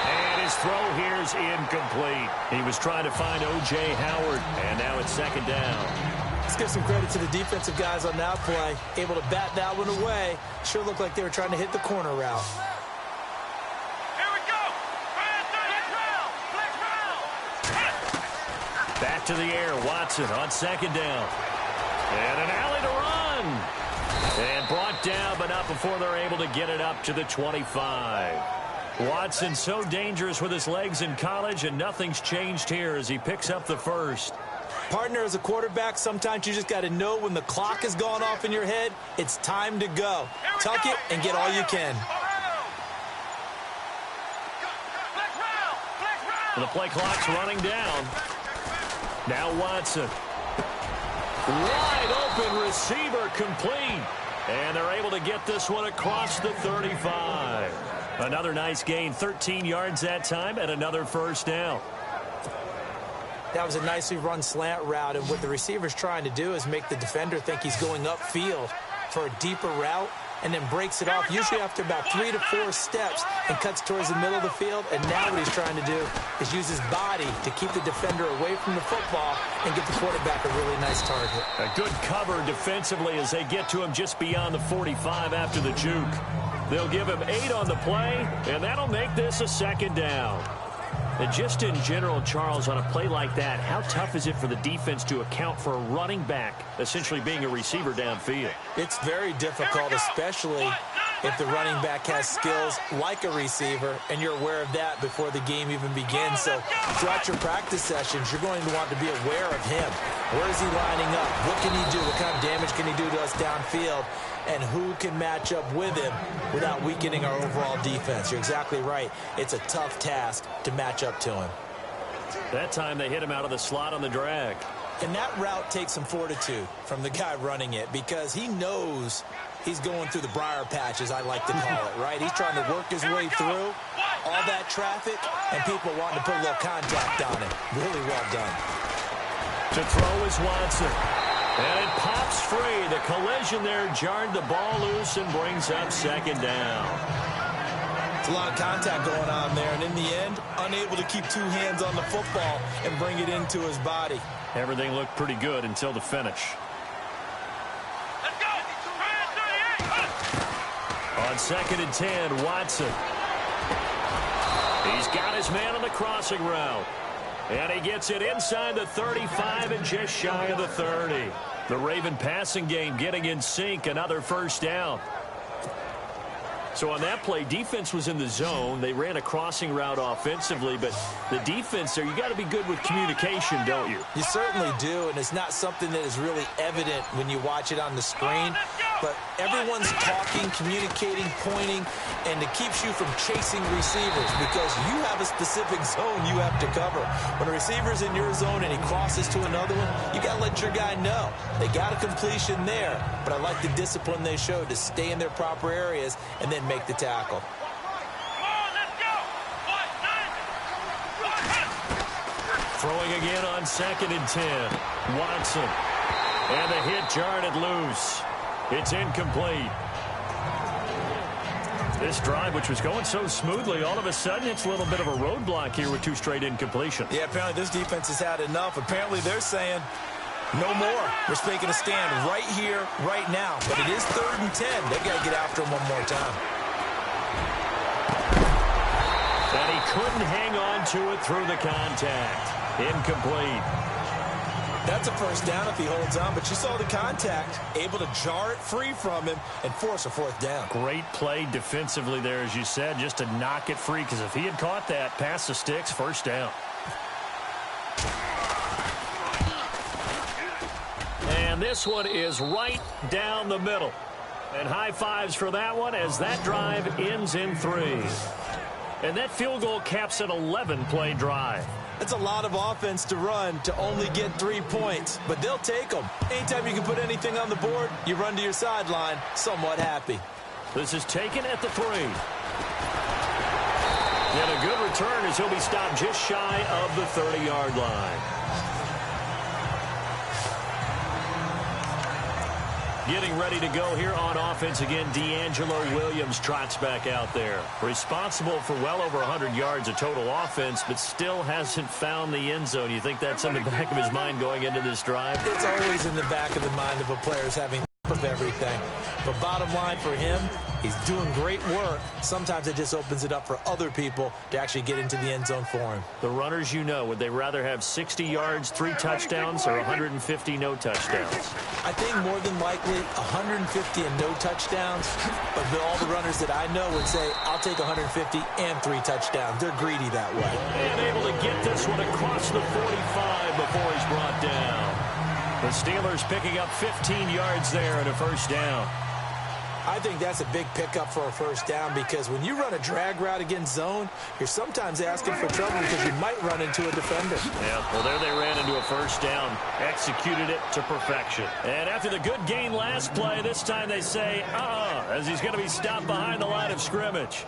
And his throw here is incomplete. He was trying to find O.J. Howard, and now it's 2nd down. Let's give some credit to the defensive guys on that play. Able to bat that one away. Sure looked like they were trying to hit the corner route. Here we go. Back to the air, Watson on 2nd down. And an alley to run. And brought down, but not before they're able to get it up to the 25. Watson so dangerous with his legs in college, and nothing's changed here as he picks up the 1st. Partner, as a quarterback, sometimes you just got to know when the clock has gone off in your head, it's time to go. Tuck it and get all you can. The play clock's running down. Now Watson. Wide open receiver complete. And they're able to get this one across the 35. Another nice gain, 13 yards that time, and another 1st down. That was a nicely run slant route, and what the receiver's trying to do is make the defender think he's going upfield for a deeper route, and then breaks it off, usually after about 3 to 4 steps, and cuts towards the middle of the field. And now what he's trying to do is use his body to keep the defender away from the football and get the quarterback a really nice target. A good cover defensively as they get to him just beyond the 45 after the juke. They'll give him 8 on the play, and that'll make this a 2nd down. And just in general, Charles, on a play like that, how tough is it for the defense to account for a running back essentially being a receiver downfield? It's very difficult, especially if the running back has skills like a receiver, and you're aware of that before the game even begins. So throughout your practice sessions, you're going to want to be aware of him. Where is he lining up? What can he do? What kind of damage can he do to us downfield? And who can match up with him without weakening our overall defense? You're exactly right. It's a tough task to match up to him. That time they hit him out of the slot on the drag. And that route takes some fortitude from the guy running it, because he knows he's going through the briar patch, as I like to call it, right? He's trying to work his way through all that traffic, and people wanting to put a little contact on it. Really well done. To throw is Watson. And it pops free. The collision there jarred the ball loose and brings up second down. It's a lot of contact going on there, and in the end, unable to keep two hands on the football and bring it into his body. Everything looked pretty good until the finish. Let's go. On 2nd and 10, Watson. He's got his man on the crossing route. And he gets it inside the 35 and just shy of the 30. The Raven passing game getting in sync. Another first down. So on that play, defense was in the zone. They ran a crossing route offensively, but the defense there, you got to be good with communication, don't you? You certainly do, and it's not something that is really evident when you watch it on the screen. But everyone's talking, communicating, pointing, and it keeps you from chasing receivers because you have a specific zone you have to cover. When a receiver's in your zone and he crosses to another one, you got to let your guy know. They got a completion there, but I like the discipline they showed to stay in their proper areas and then make the tackle. Throwing again on 2nd and 10. Watson. And the hit jarred it loose. It's incomplete. This drive, which was going so smoothly, all of a sudden it's a little bit of a roadblock here with 2 straight incompletions. Yeah, apparently this defense has had enough. Apparently they're saying no more. We're making a stand right here, right now. But it is 3rd and 10. They got to get after him one more time. And he couldn't hang on to it through the contact. Incomplete. That's a first down if he holds on, but you saw the contact, able to jar it free from him and force a 4th down. Great play defensively there, as you said, just to knock it free, because if he had caught that, past the sticks, first down. And this one is right down the middle. And high fives for that one as that drive ends in 3. And that field goal caps an 11-play drive. That's a lot of offense to run to only get 3 points, but they'll take them. Anytime you can put anything on the board, you run to your sideline somewhat happy. This is taken at the 3. And a good return as he'll be stopped just shy of the 30-yard line. Getting ready to go here on offense again, D'Angelo Williams trots back out there. Responsible for well over 100 yards of total offense, but still hasn't found the end zone. You think that's in the back of his mind going into this drive? It's always in the back of the mind of a player's having of everything. But bottom line for him, he's doing great work. Sometimes it just opens it up for other people to actually get into the end zone for him. The runners, you know, would they rather have 60 yards, 3 touchdowns, or 150 no touchdowns? I think more than likely 150 and no touchdowns. But all the runners that I know would say, I'll take 150 and 3 touchdowns. They're greedy that way. And able to get this one across the 45 before he's brought down. The Steelers picking up 15 yards there and a first down. I think that's a big pickup for a first down because when you run a drag route against zone, you're sometimes asking for trouble because you might run into a defender. Yeah, well, there they ran into a first down, executed it to perfection. And after the good gain last play, this time they say, as he's going to be stopped behind the line of scrimmage.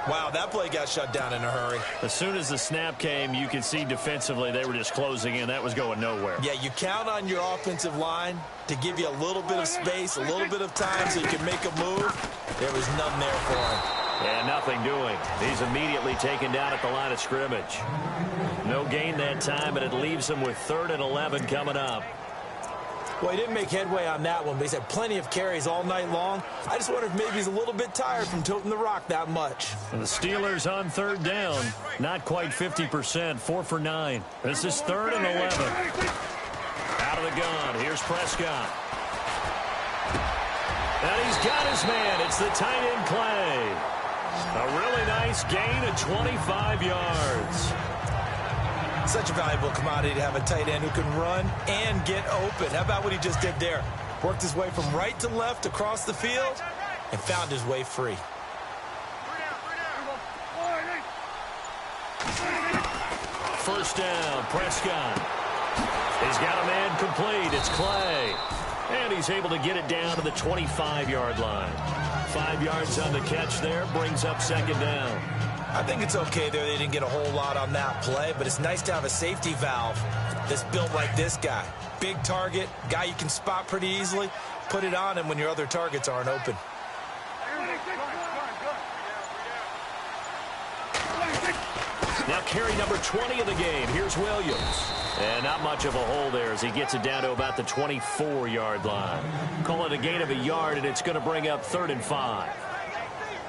Wow, that play got shut down in a hurry. As soon as the snap came, you could see defensively they were just closing in. That was going nowhere. Yeah, you count on your offensive line to give you a little bit of space, a little bit of time so you can make a move. There was none there for him. And nothing doing. He's immediately taken down at the line of scrimmage. No gain that time, and it leaves him with 3rd and 11 coming up. Well, he didn't make headway on that one, but he's had plenty of carries all night long. I just wonder if maybe he's a little bit tired from toting the rock that much. And the Steelers on 3rd down. Not quite 50%, 4 for 9. This is 3rd and 11. Out of the gun, here's Prescott. And he's got his man. It's the tight end Clay. A really nice gain of 25 yards. Such a valuable commodity to have a tight end who can run and get open. How about what he just did there? Worked his way from right to left across the field and found his way free. First down, Prescott. He's got a man complete. It's Clay. And he's able to get it down to the 25-yard line. 5 yards on the catch there, brings up second down. I think it's okay there. They didn't get a whole lot on that play, but it's nice to have a safety valve that's built like this guy. Big target, guy you can spot pretty easily. Put it on him when your other targets aren't open. Now carry number 20 of the game. Here's Williams. And not much of a hole there as he gets it down to about the 24-yard line. Call it a gain of a yard, and it's going to bring up 3rd and 5.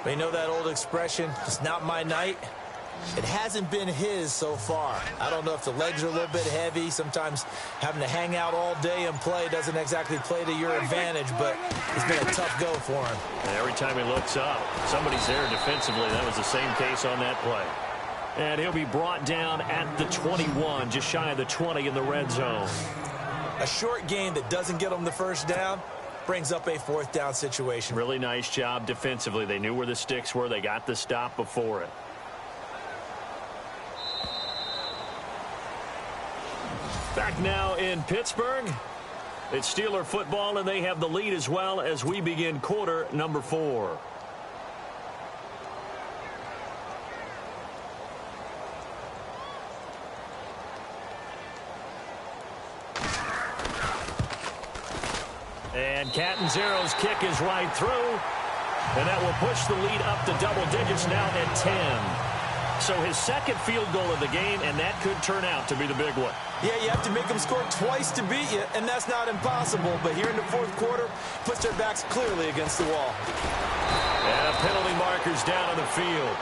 You know that old expression, it's not my night? It hasn't been his so far. I don't know if the legs are a little bit heavy. Sometimes having to hang out all day and play doesn't exactly play to your advantage, but it's been a tough go for him. And every time he looks up, somebody's there defensively. That was the same case on that play. And he'll be brought down at the 21, just shy of the 20 in the red zone. A short gain that doesn't get him the first down brings up a 4th down situation. Really nice job defensively. They knew where the sticks were. They got the stop before it. Back now in Pittsburgh. It's Steeler football, and they have the lead as well as we begin quarter number 4. And Catanzaro's kick is right through. And that will push the lead up to double digits now at 10. So his second field goal of the game, and that could turn out to be the big one. Yeah, you have to make them score twice to beat you, and that's not impossible. But here in the 4th quarter, puts their backs clearly against the wall. And penalty markers down on the field.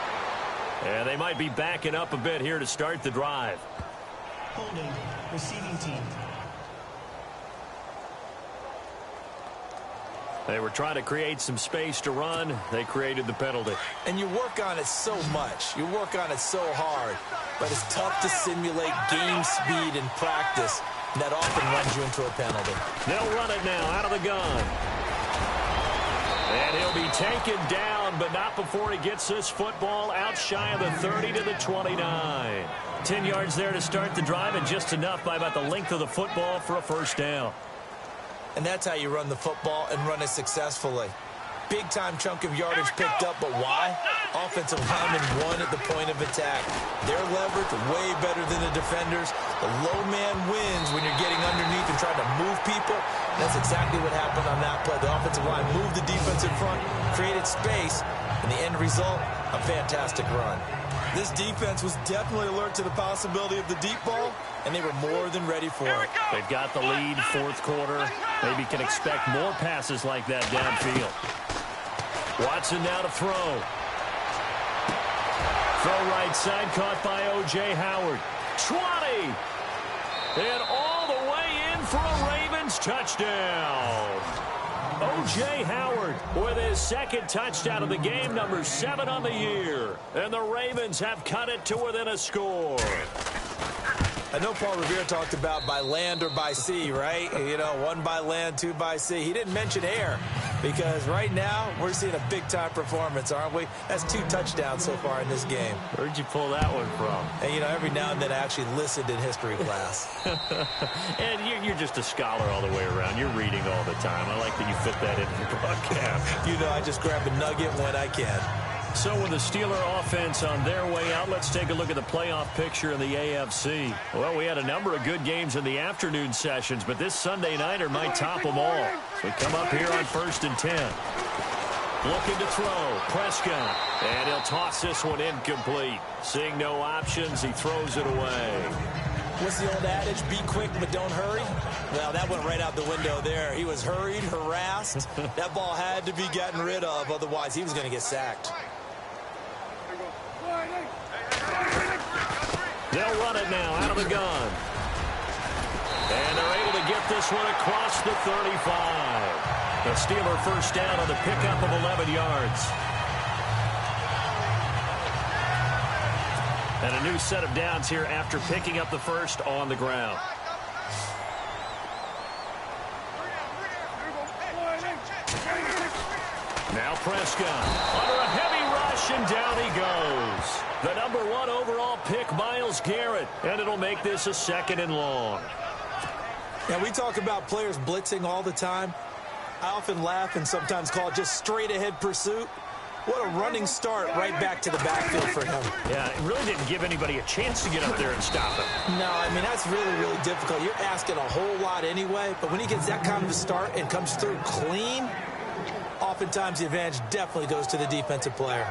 And they might be backing up a bit here to start the drive. Holding, receiving team. They were trying to create some space to run. They created the penalty. And you work on it so much. You work on it so hard. But it's tough to simulate game speed in practice. And that often runs you into a penalty. They'll run it now out of the gun. And he'll be taken down, but not before he gets this football out shy of the 30 to the 29. 10 yards there to start the drive, and just enough by about the length of the football for a first down. And that's how you run the football and run it successfully. Big-time chunk of yardage picked up, but why? Offensive linemen won at the point of attack. Their leverage way better than the defenders. The low man wins when you're getting underneath and trying to move people. That's exactly what happened on that play. The offensive line moved the defense in front, created space, and the end result, a fantastic run. This defense was definitely alert to the possibility of the deep ball, and they were more than ready for it. They've got the lead, 4th quarter. Maybe can expect more passes like that downfield. Watson now to throw. Throw right side, caught by O.J. Howard. 20! And all the way in for a Ravens touchdown. O.J. Howard with his second touchdown of the game, number 7 on the year. And the Ravens have cut it to within a score. I know Paul Revere talked about by land or by sea, right? You know, 1 by land, 2 by sea. He didn't mention air because right now we're seeing a big-time performance, aren't we? That's 2 touchdowns so far in this game. Where'd you pull that one from? And, you know, every now and then I actually listened in history class. And you're just a scholar all the way around. You're reading all the time. I like that you fit that into the broadcast. You know, I just grab a nugget when I can. So with the Steeler offense on their way out, let's take a look at the playoff picture in the AFC. Well, we had a number of good games in the afternoon sessions, but this Sunday nighter might top them all. So we come up here on 1st and 10. Looking to throw, Prescott, and he'll toss this one incomplete. Seeing no options, he throws it away. What's the old adage? Be quick, but don't hurry. Well, that went right out the window there. He was hurried, harassed. That ball had to be gotten rid of, otherwise he was going to get sacked. They'll run it now out of the gun. And they're able to get this one across the 35. The Steeler first down on the pickup of 11 yards. And a new set of downs here after picking up the first on the ground. Now Prescott under a heavy rush, and down he goes. The number 1 overall pick, Myles Garrett, and it'll make this a 2nd and long. Now, we talk about players blitzing all the time. I often laugh and sometimes call it just straight-ahead pursuit. What a running start right back to the backfield for him. Yeah, it really didn't give anybody a chance to get up there and stop him. No, I mean, that's really, really difficult. You're asking a whole lot anyway, but when he gets that kind of a start and comes through clean, oftentimes the advantage definitely goes to the defensive player.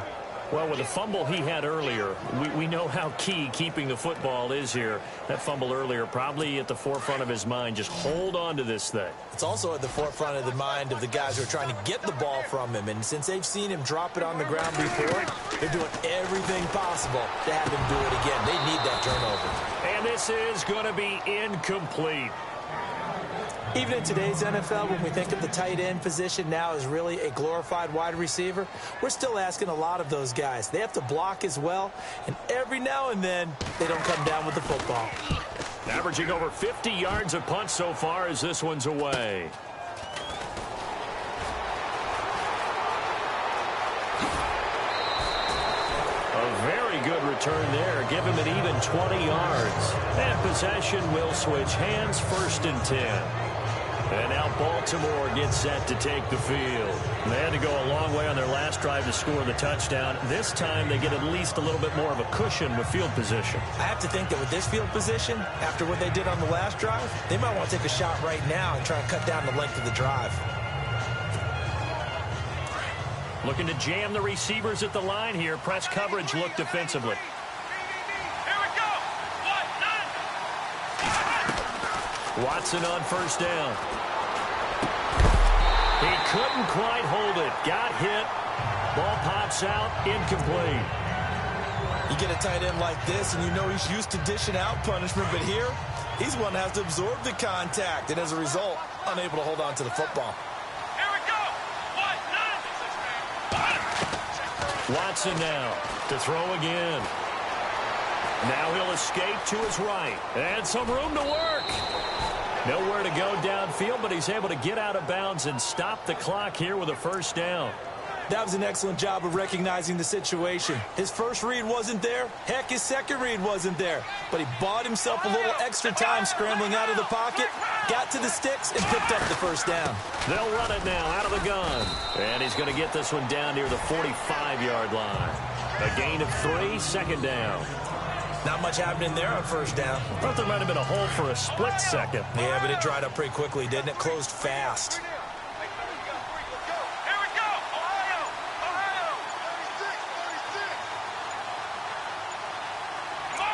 Well, with the fumble he had earlier, we know how key keeping the football is here. That fumble earlier probably at the forefront of his mind. Just hold on to this thing. It's also at the forefront of the mind of the guys who are trying to get the ball from him. And since they've seen him drop it on the ground before, they're doing everything possible to have him do it again. They need that turnover. And this is going to be incomplete. Even in today's NFL, when we think of the tight end position now as really a glorified wide receiver, we're still asking a lot of those guys. They have to block as well, and every now and then, they don't come down with the football. Averaging over 50 yards a punt so far as this one's away. A very good return there. Give him an even 20 yards. And possession will switch hands, 1st and 10. And now Baltimore gets set to take the field. They had to go a long way on their last drive to score the touchdown. This time they get at least a little bit more of a cushion with field position. I have to think that with this field position, after what they did on the last drive, they might want to take a shot right now and try and cut down the length of the drive. Looking to jam the receivers at the line here. Press coverage look defensively. Here we go. Watson on 1st down. He couldn't quite hold it. Got hit. Ball pops out. Incomplete. You get a tight end like this, and you know he's used to dishing out punishment, but here, he's one that has to absorb the contact, and as a result, unable to hold on to the football. Here we go. Watson now to throw again. Now he'll escape to his right. And some room to work. Nowhere to go downfield, but he's able to get out of bounds and stop the clock here with a 1st down. That was an excellent job of recognizing the situation. His first read wasn't there. Heck, his second read wasn't there. But he bought himself a little extra time scrambling out of the pocket, got to the sticks, and picked up the 1st down. They'll run it now out of the gun. And he's going to get this one down near the 45-yard line. A gain of 3, 2nd down. Not much happening there on 1st down. I thought there might have been a hole for a split second. Yeah, but it dried up pretty quickly, didn't it? Closed fast.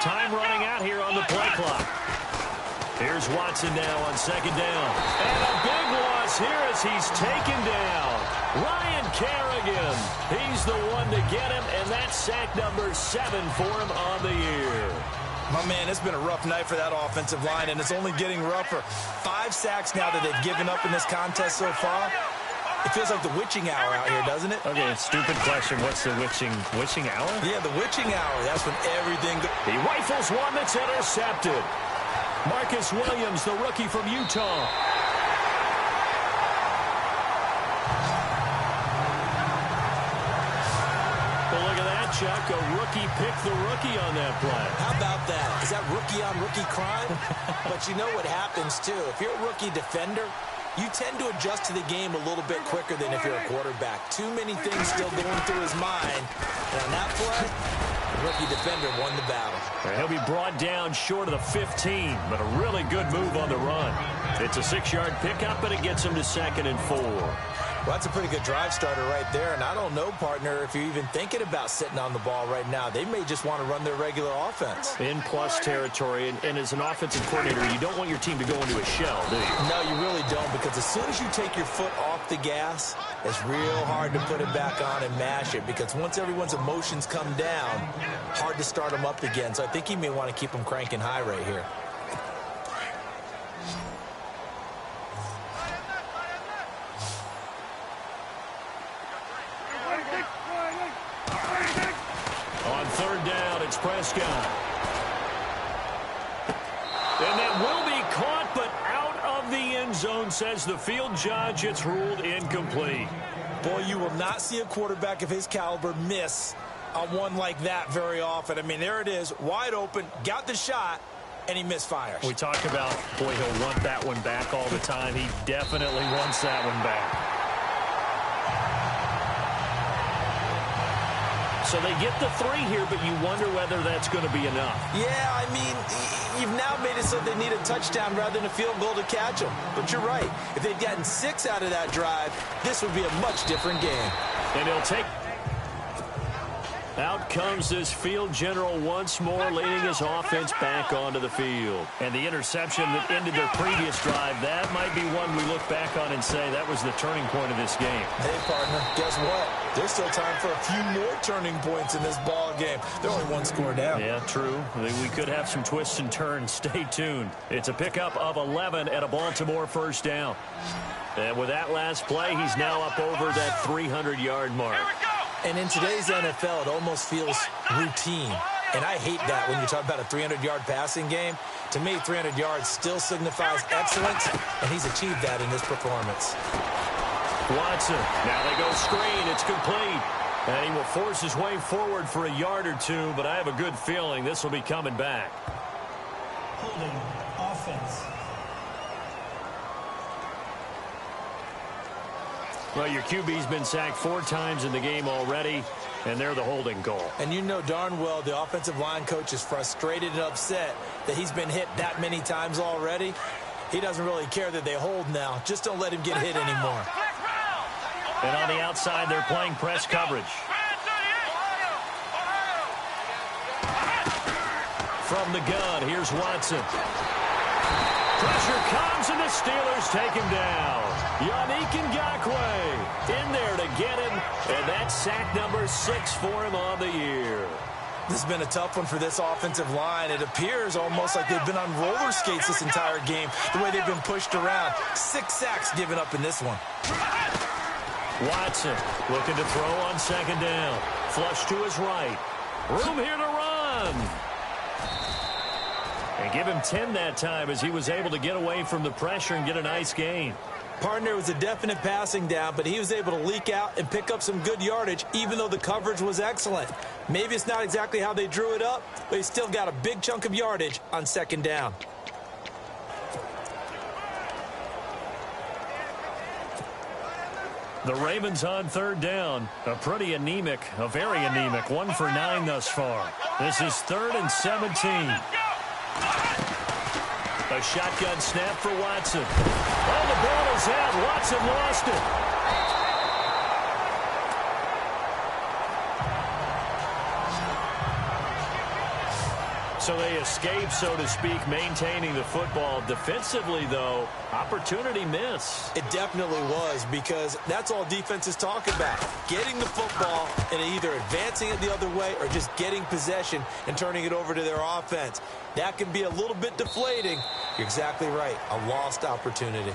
Time running out here on the play clock. Here's Watson now on 2nd down. And a big loss here as he's taken down. Ryan Kerrigan. He's the one to get him, and that's sack number 7 for him on the year. My man, it's been a rough night for that offensive line, and it's only getting rougher. 5 sacks now that they've given up in this contest so far. It feels like the witching hour out here, doesn't it? Okay, stupid question. What's the witching hour? Yeah, the witching hour. That's when everything... He rifles one that's intercepted. Marcus Williams, the rookie from Utah. Well, look at that, Chuck. A rookie picked the rookie on that play. How about that? Is that rookie-on-rookie crime? But you know what happens, too. If you're a rookie defender, you tend to adjust to the game a little bit quicker than if you're a quarterback. Too many things still going through his mind. And on that play, the rookie defender won the battle. He'll be brought down short of the 15, but a really good move on the run. It's a 6-yard pickup, but it gets him to 2nd and 4. Well, that's a pretty good drive starter right there. And I don't know, partner, if you're even thinking about sitting on the ball right now. They may just want to run their regular offense. In plus territory, and as an offensive coordinator, you don't want your team to go into a shell, do you? No, you really don't, because as soon as you take your foot off the gas, it's real hard to put it back on and mash it, because once everyone's emotions come down, hard to start them up again. So I think he may want to keep them cranking high right here. It's Prescott. And that will be caught, but out of the end zone, says the field judge. It's ruled incomplete. Boy, you will not see a quarterback of his caliber miss on one like that very often. I mean, there it is, wide open, got the shot, and he misfires. We talk about, boy, he'll want that one back all the time. He definitely wants that one back. So they get the 3 here, but you wonder whether that's going to be enough. Yeah, I mean, you've now made it so they need a touchdown rather than a field goal to catch them. But you're right. If they'd gotten 6 out of that drive, this would be a much different game. And he'll take... Out comes this field general once more, leading his offense back onto the field. And the interception that ended their previous drive, that might be one we look back on and say that was the turning point of this game. Hey, partner, guess what? There's still time for a few more turning points in this ball game. They're only 1 score down. Yeah, true. We could have some twists and turns. Stay tuned. It's a pickup of 11 and a Baltimore first down. And with that last play, he's now up over that 300-yard mark. And in today's NFL, it almost feels routine. And I hate that when you talk about a 300-yard passing game. To me, 300 yards still signifies excellence, and he's achieved that in this performance. Watson, now they go screen. It's complete. And he will force his way forward for a yard or 2, but I have a good feeling this will be coming back. Holding offense. Well, your QB's been sacked 4 times in the game already, and they're the holding call. And you know darn well the offensive line coach is frustrated and upset that he's been hit that many times already. He doesn't really care that they hold now. Just don't let him get hit anymore. And on the outside, they're playing press coverage. From the gun, here's Watson. Pressure comes, and the Steelers take him down. Yannick Ngakoue in there to get him, and that's sack number 6 for him on the year. This has been a tough one for this offensive line. It appears almost like they've been on roller skates this entire game, the way they've been pushed around. 6 sacks given up in this one. Watson looking to throw on second down. Flush to his right. Room here to run. And give him 10 that time as he was able to get away from the pressure and get a nice gain. Partner, was a definite passing down, but he was able to leak out and pick up some good yardage, even though the coverage was excellent. Maybe it's not exactly how they drew it up, but he still got a big chunk of yardage on second down. The Ravens on third down. A pretty anemic, a very anemic 1 for 9 thus far. This is 3rd and 17. A shotgun snap for Watson. Oh, the ball is out. Watson lost it. So they escape, so to speak, maintaining the football. Defensively, though, opportunity miss. It definitely was, because that's all defenses talk about. Getting the football and either advancing it the other way or just getting possession and turning it over to their offense. That can be a little bit deflating. You're exactly right. A lost opportunity.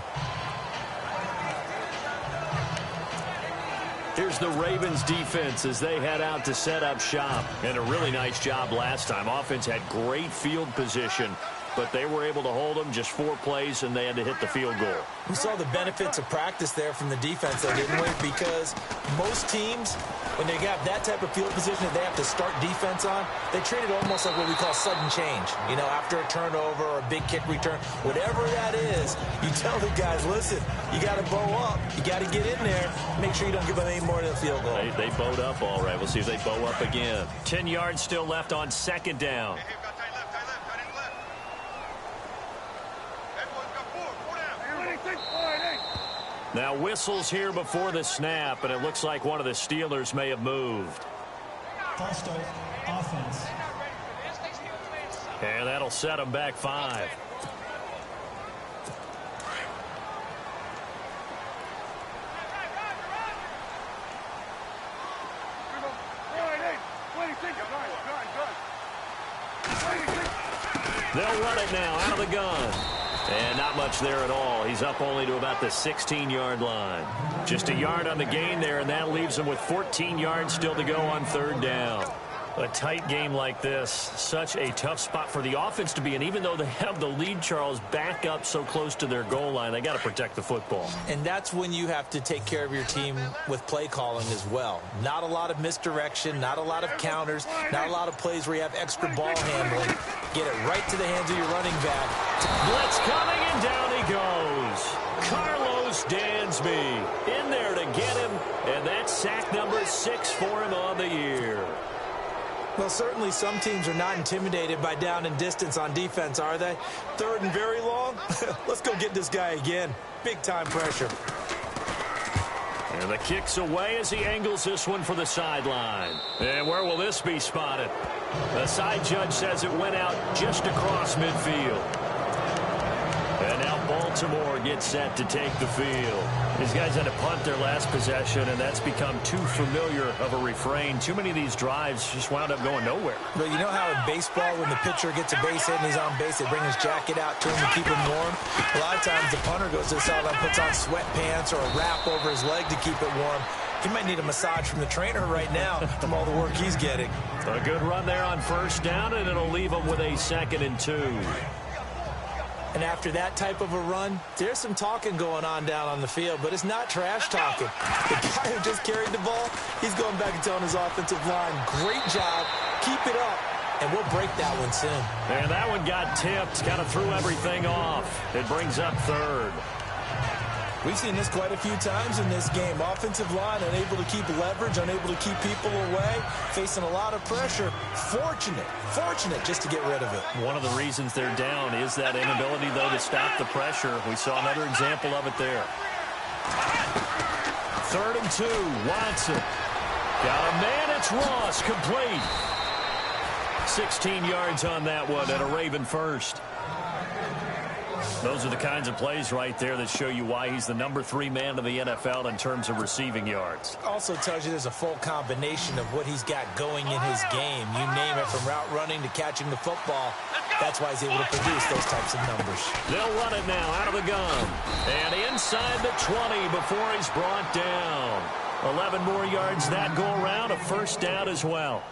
Here's the Ravens defense as they head out to set up shop. And a really nice job last time. Offense had great field position, but they were able to hold them just 4 plays, and they had to hit the field goal. We saw the benefits of practice there from the defense, though, didn't we? Because most teams, when they got that type of field position that they have to start defense on, they treat it almost like what we call sudden change. You know, after a turnover or a big kick return, whatever that is, you tell the guys, listen, you got to bow up. You got to get in there. Make sure you don't give them any more than a field goal. They bowed up all right. We'll see if they bow up again. 10 yards still left on second down. Now whistles here before the snap, and it looks like one of the Steelers may have moved. False start, offense. And that'll set them back 5. They'll run it now out of the gun. And not much there at all. He's up only to about the 16-yard line. Just a yard on the gain there, and that leaves him with 14 yards still to go on third down. A tight game like this, such a tough spot for the offense to be in. Even though they have the lead, Charles, back up so close to their goal line, they got to protect the football. And that's when you have to take care of your team with play calling as well. Not a lot of misdirection, not a lot of counters, not a lot of plays where you have extra ball handling. Get it right to the hands of your running back. Blitz coming, and down he goes. Carlos Dansby in there to get him, and that's sack number 6 for him on the year. Well, certainly some teams are not intimidated by down and distance on defense, are they? 3rd and very long? Let's go get this guy again. Big-time pressure. And the kick's away as he angles this one for the sideline. And where will this be spotted? The side judge says it went out just across midfield. And now Baltimore gets set to take the field. These guys had to punt their last possession, and that's become too familiar of a refrain. Too many of these drives just wound up going nowhere. But you know how in baseball, when the pitcher gets a base hit and he's on base, they bring his jacket out to him to keep him warm? A lot of times the punter goes to the sideline, puts on sweatpants or a wrap over his leg to keep it warm. He might need a massage from the trainer right now from all the work he's getting. A good run there on 1st down, and it'll leave him with a 2nd and 2. And after that type of a run, there's some talking going on down on the field, but it's not trash talking. The guy who just carried the ball, he's going back and telling his offensive line, great job, keep it up, and we'll break that one soon. And that one got tipped, kind of threw everything off. It brings up 3rd. We've seen this quite a few times in this game. Offensive line unable to keep leverage, unable to keep people away, facing a lot of pressure. Fortunate just to get rid of it. One of the reasons they're down is that inability, though, to stop the pressure. We saw another example of it there. 3rd and 2, Watson. Got a man, it's Ross, complete. 16 yards on that one and a Raven first. Those are the kinds of plays right there that show you why he's the number 3 man of the NFL in terms of receiving yards. Also tells you there's a full combination of what he's got going in his game. You name it, from route running to catching the football. That's why he's able to produce those types of numbers. They'll run it now out of the gun. And inside the 20 before he's brought down. 11 more yards that go around, a 1st down as well.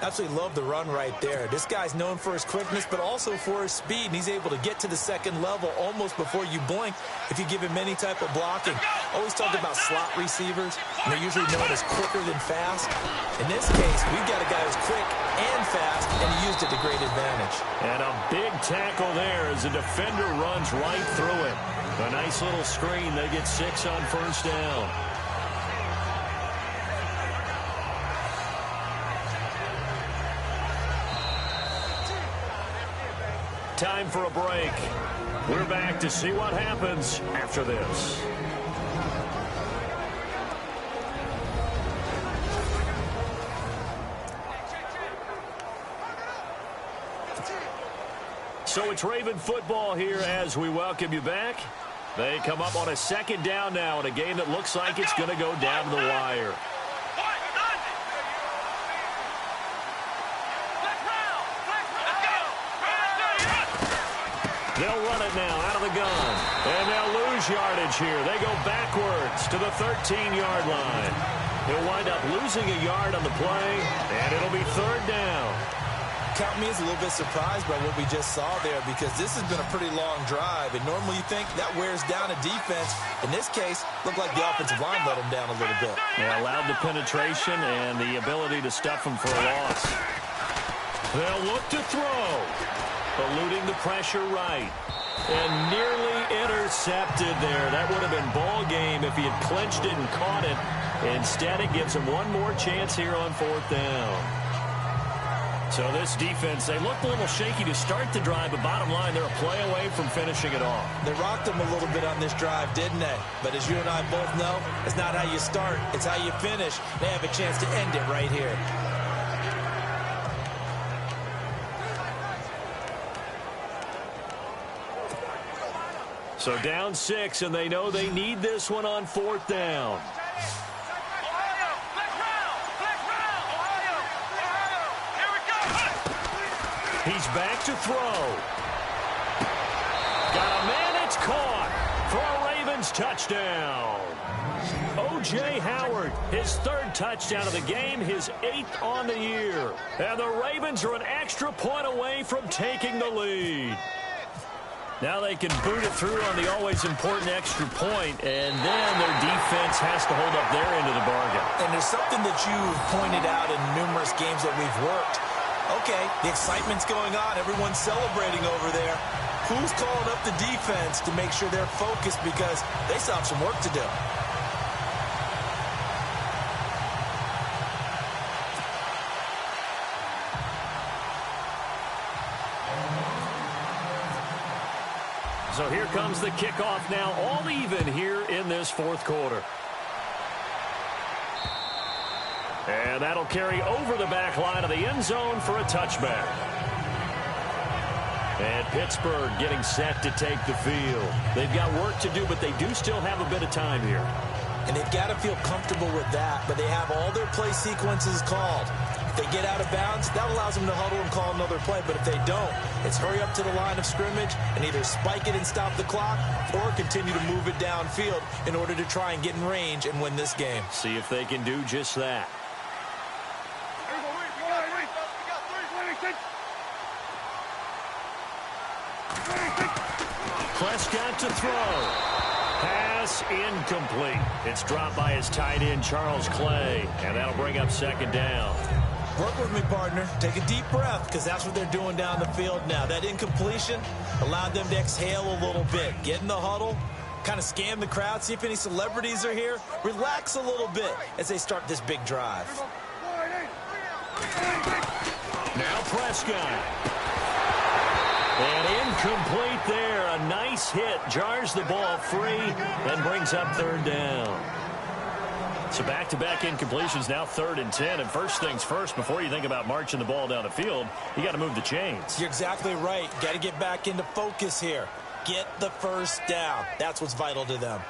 Absolutely love the run right there. This guy's known for his quickness, but also for his speed, and he's able to get to the 2nd level almost before you blink if you give him any type of blocking. Always talk about slot receivers, and they're usually known as quicker than fast. In this case, we've got a guy who's quick and fast, and he used it to great advantage. And a big tackle there as the defender runs right through it. A nice little screen. They get 6 on 1st down. Time for a break. We're back to see what happens after this. So it's Raven football here as we welcome you back. They come up on a 2nd down now in a game that looks like it's going to go down to the wire. They'll run it now out of the gun. And they'll lose yardage here. They go backwards to the 13-yard line. He'll wind up losing a yard on the play, and it'll be 3rd down. Count me as a little bit surprised by what we just saw there, because this has been a pretty long drive, and normally you think that wears down a defense. In this case, looked like the offensive line let him down a little bit. Yeah, allowed the penetration and the ability to stuff him for a loss. They'll look to throw. Eluding the pressure right. And nearly intercepted there. That would have been ball game if he had clinched it and caught it. Instead, it gives him one more chance here on 4th down. So this defense, they looked a little shaky to start the drive, but bottom line, they're a play away from finishing it off. They rocked him a little bit on this drive, didn't they? But as you and I both know, it's not how you start, it's how you finish. They have a chance to end it right here. So down 6, and they know they need this one on 4th down. He's back to throw. Got a man, it's caught for a Raven Ravens touchdown. O.J. Howard, his third touchdown of the game, his 8th on the year. And the Ravens are an extra point away from taking the lead. Now they can boot it through on the always important extra point, and then their defense has to hold up their end of the bargain. And there's something that you've pointed out in numerous games that we've worked. Okay, the excitement's going on. Everyone's celebrating over there. Who's calling up the defense to make sure they're focused because they still have some work to do? So here comes the kickoff now, all even here in this fourth quarter. And that'll carry over the back line of the end zone for a touchback. And Pittsburgh getting set to take the field. They've got work to do, but they do still have a bit of time here. And they've got to feel comfortable with that, but they have all their play sequences called. If they get out of bounds, that allows them to huddle and call another play. But if they don't, it's hurry up to the line of scrimmage and either spike it and stop the clock or continue to move it downfield in order to try and get in range and win this game. See if they can do just that. Prescott to throw. Pass incomplete. It's dropped by his tight end, Charles Clay, and that'll bring up second down. Work with me, partner. Take a deep breath, because that's what they're doing down the field now. That incompletion allowed them to exhale a little bit. Get in the huddle, kind of scan the crowd, see if any celebrities are here. Relax a little bit as they start this big drive. Now Prescott. And incomplete there. A nice hit. Jars the ball free and brings up third down. So back-to-back incompletions, now 3rd and 10. And first things first, before you think about marching the ball down the field, you got to move the chains. You're exactly right. Got to get back into focus here. Get the first down. That's what's vital to them.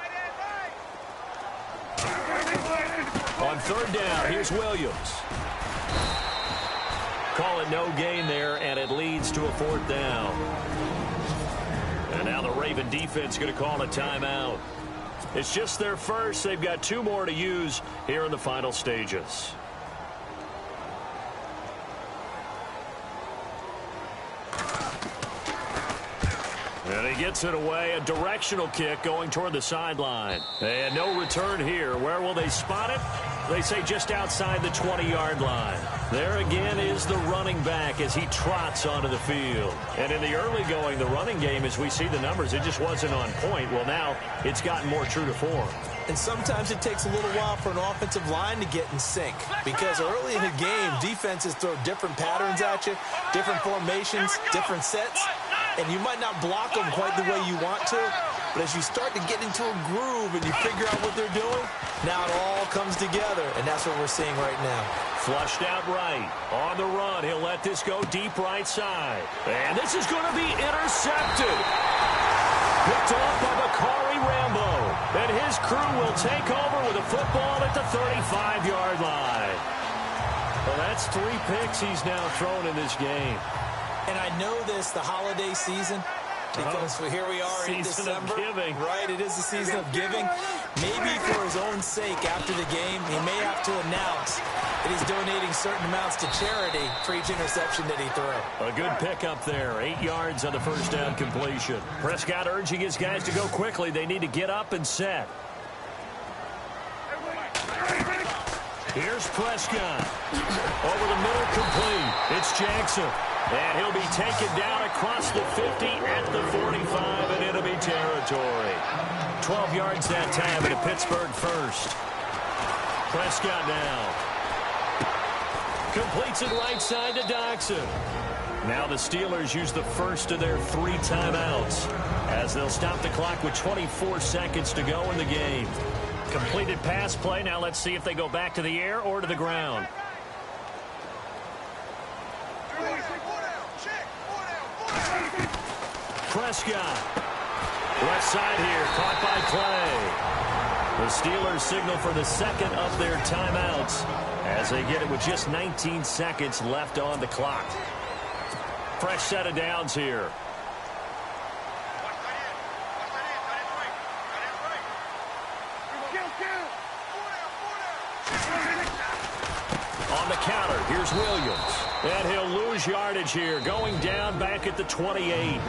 On 3rd down, here's Williams. Call it no gain there, and it leads to a 4th down. And now the Raven defense going to call a timeout. It's just their first. They've got 2 more to use here in the final stages. And he gets it away. A directional kick going toward the sideline. And no return here. Where will they spot it? They say just outside the 20-yard line. There again is the running back as he trots onto the field. And in the early going, the running game, as we see the numbers, it just wasn't on point. Well, now it's gotten more true to form. And sometimes it takes a little while for an offensive line to get in sync. Because early in the game, defenses throw different patterns at you, different formations, different sets. And you might not block them quite the way you want to. But as you start to get into a groove and you figure out what they're doing, now it all comes together. And that's what we're seeing right now. Flushed out right. On the run, he'll let this go deep right side. And this is going to be intercepted. Picked off by Bakari Rambo. And his crew will take over with a football at the 35-yard line. Well, that's 3 picks he's now thrown in this game. And I know this, the holiday season, because here we are in December. Season of giving. Right, it is the season of giving. Maybe for his own sake after the game, he may have to announce that he's donating certain amounts to charity for each interception that he threw. A good pickup there. 8 yards on the first down completion. Prescott urging his guys to go quickly. They need to get up and set. Here's Prescott. Over the middle, complete. It's Jackson. And he'll be taken down across the 50 at the 45 and enemy territory. 12 yards that time and a Pittsburgh first. Prescott now. Completes it right side to Doxson. Now the Steelers use the first of their 3 timeouts as they'll stop the clock with 24 seconds to go in the game. Completed pass play. Now let's see if they go back to the air or to the ground. Prescott. Left side here, caught by Clay. The Steelers signal for the second of their timeouts as they get it with just 19 seconds left on the clock. Fresh set of downs here. Here's Williams. And he'll lose yardage here, going down back at the 28.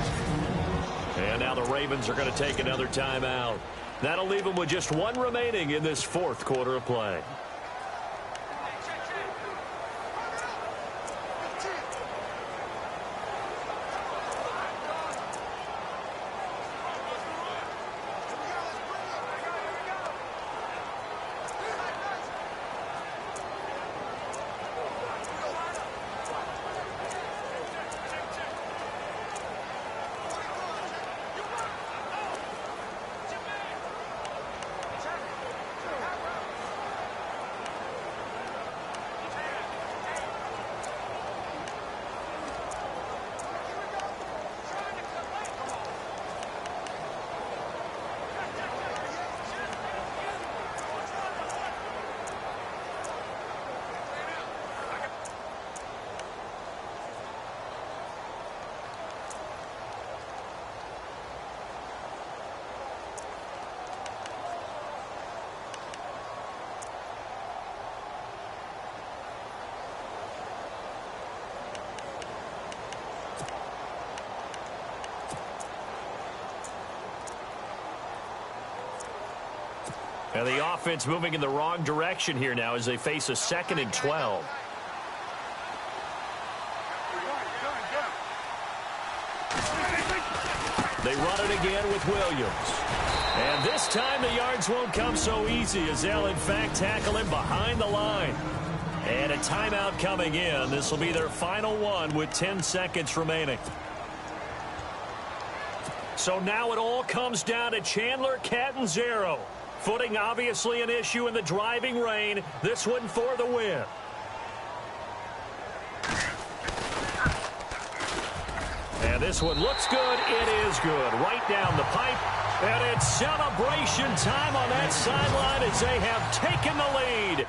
And now the Ravens are going to take another timeout. That'll leave them with just one remaining in this fourth quarter of play. And the offense moving in the wrong direction here now as they face a 2nd and 12. They run it again with Williams. And this time the yards won't come so easy as they'll in fact tackle him behind the line. And a timeout coming in. This will be their final one with 10 seconds remaining. So now it all comes down to Chandler Catanzaro. Footing obviously an issue in the driving rain. This one for the win. And this one looks good. It is good. Right down the pipe. And it's celebration time on that sideline as they have taken the lead.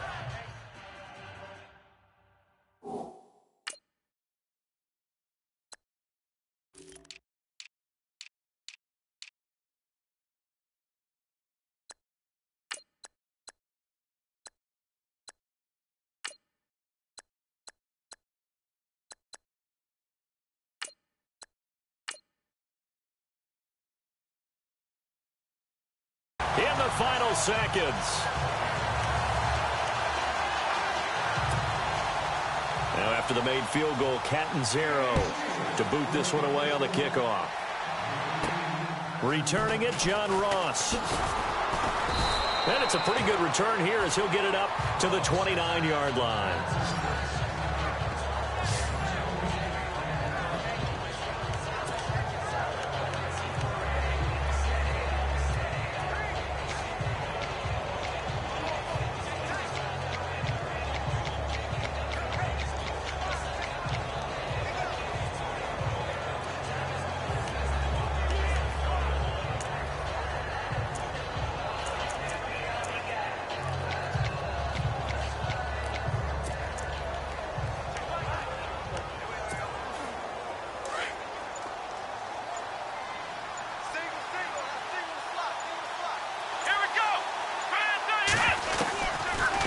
In the final seconds. Now after the made field goal, Catanzaro to boot this one away on the kickoff. Returning it, John Ross. And it's a pretty good return here as he'll get it up to the 29-yard line.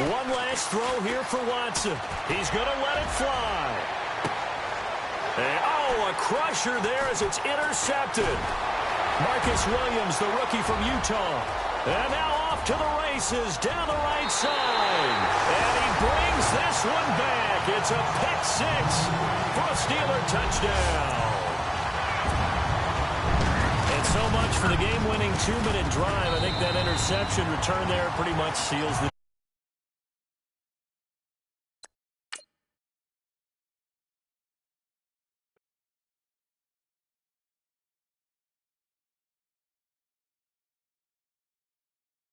One last throw here for Watson. He's going to let it fly. And, oh, a crusher there as it's intercepted. Marcus Williams, the rookie from Utah. And now off to the races down the right side. And he brings this one back. It's a pick six for a Steeler touchdown. And so much for the game-winning 2-minute drive. I think that interception return there pretty much seals the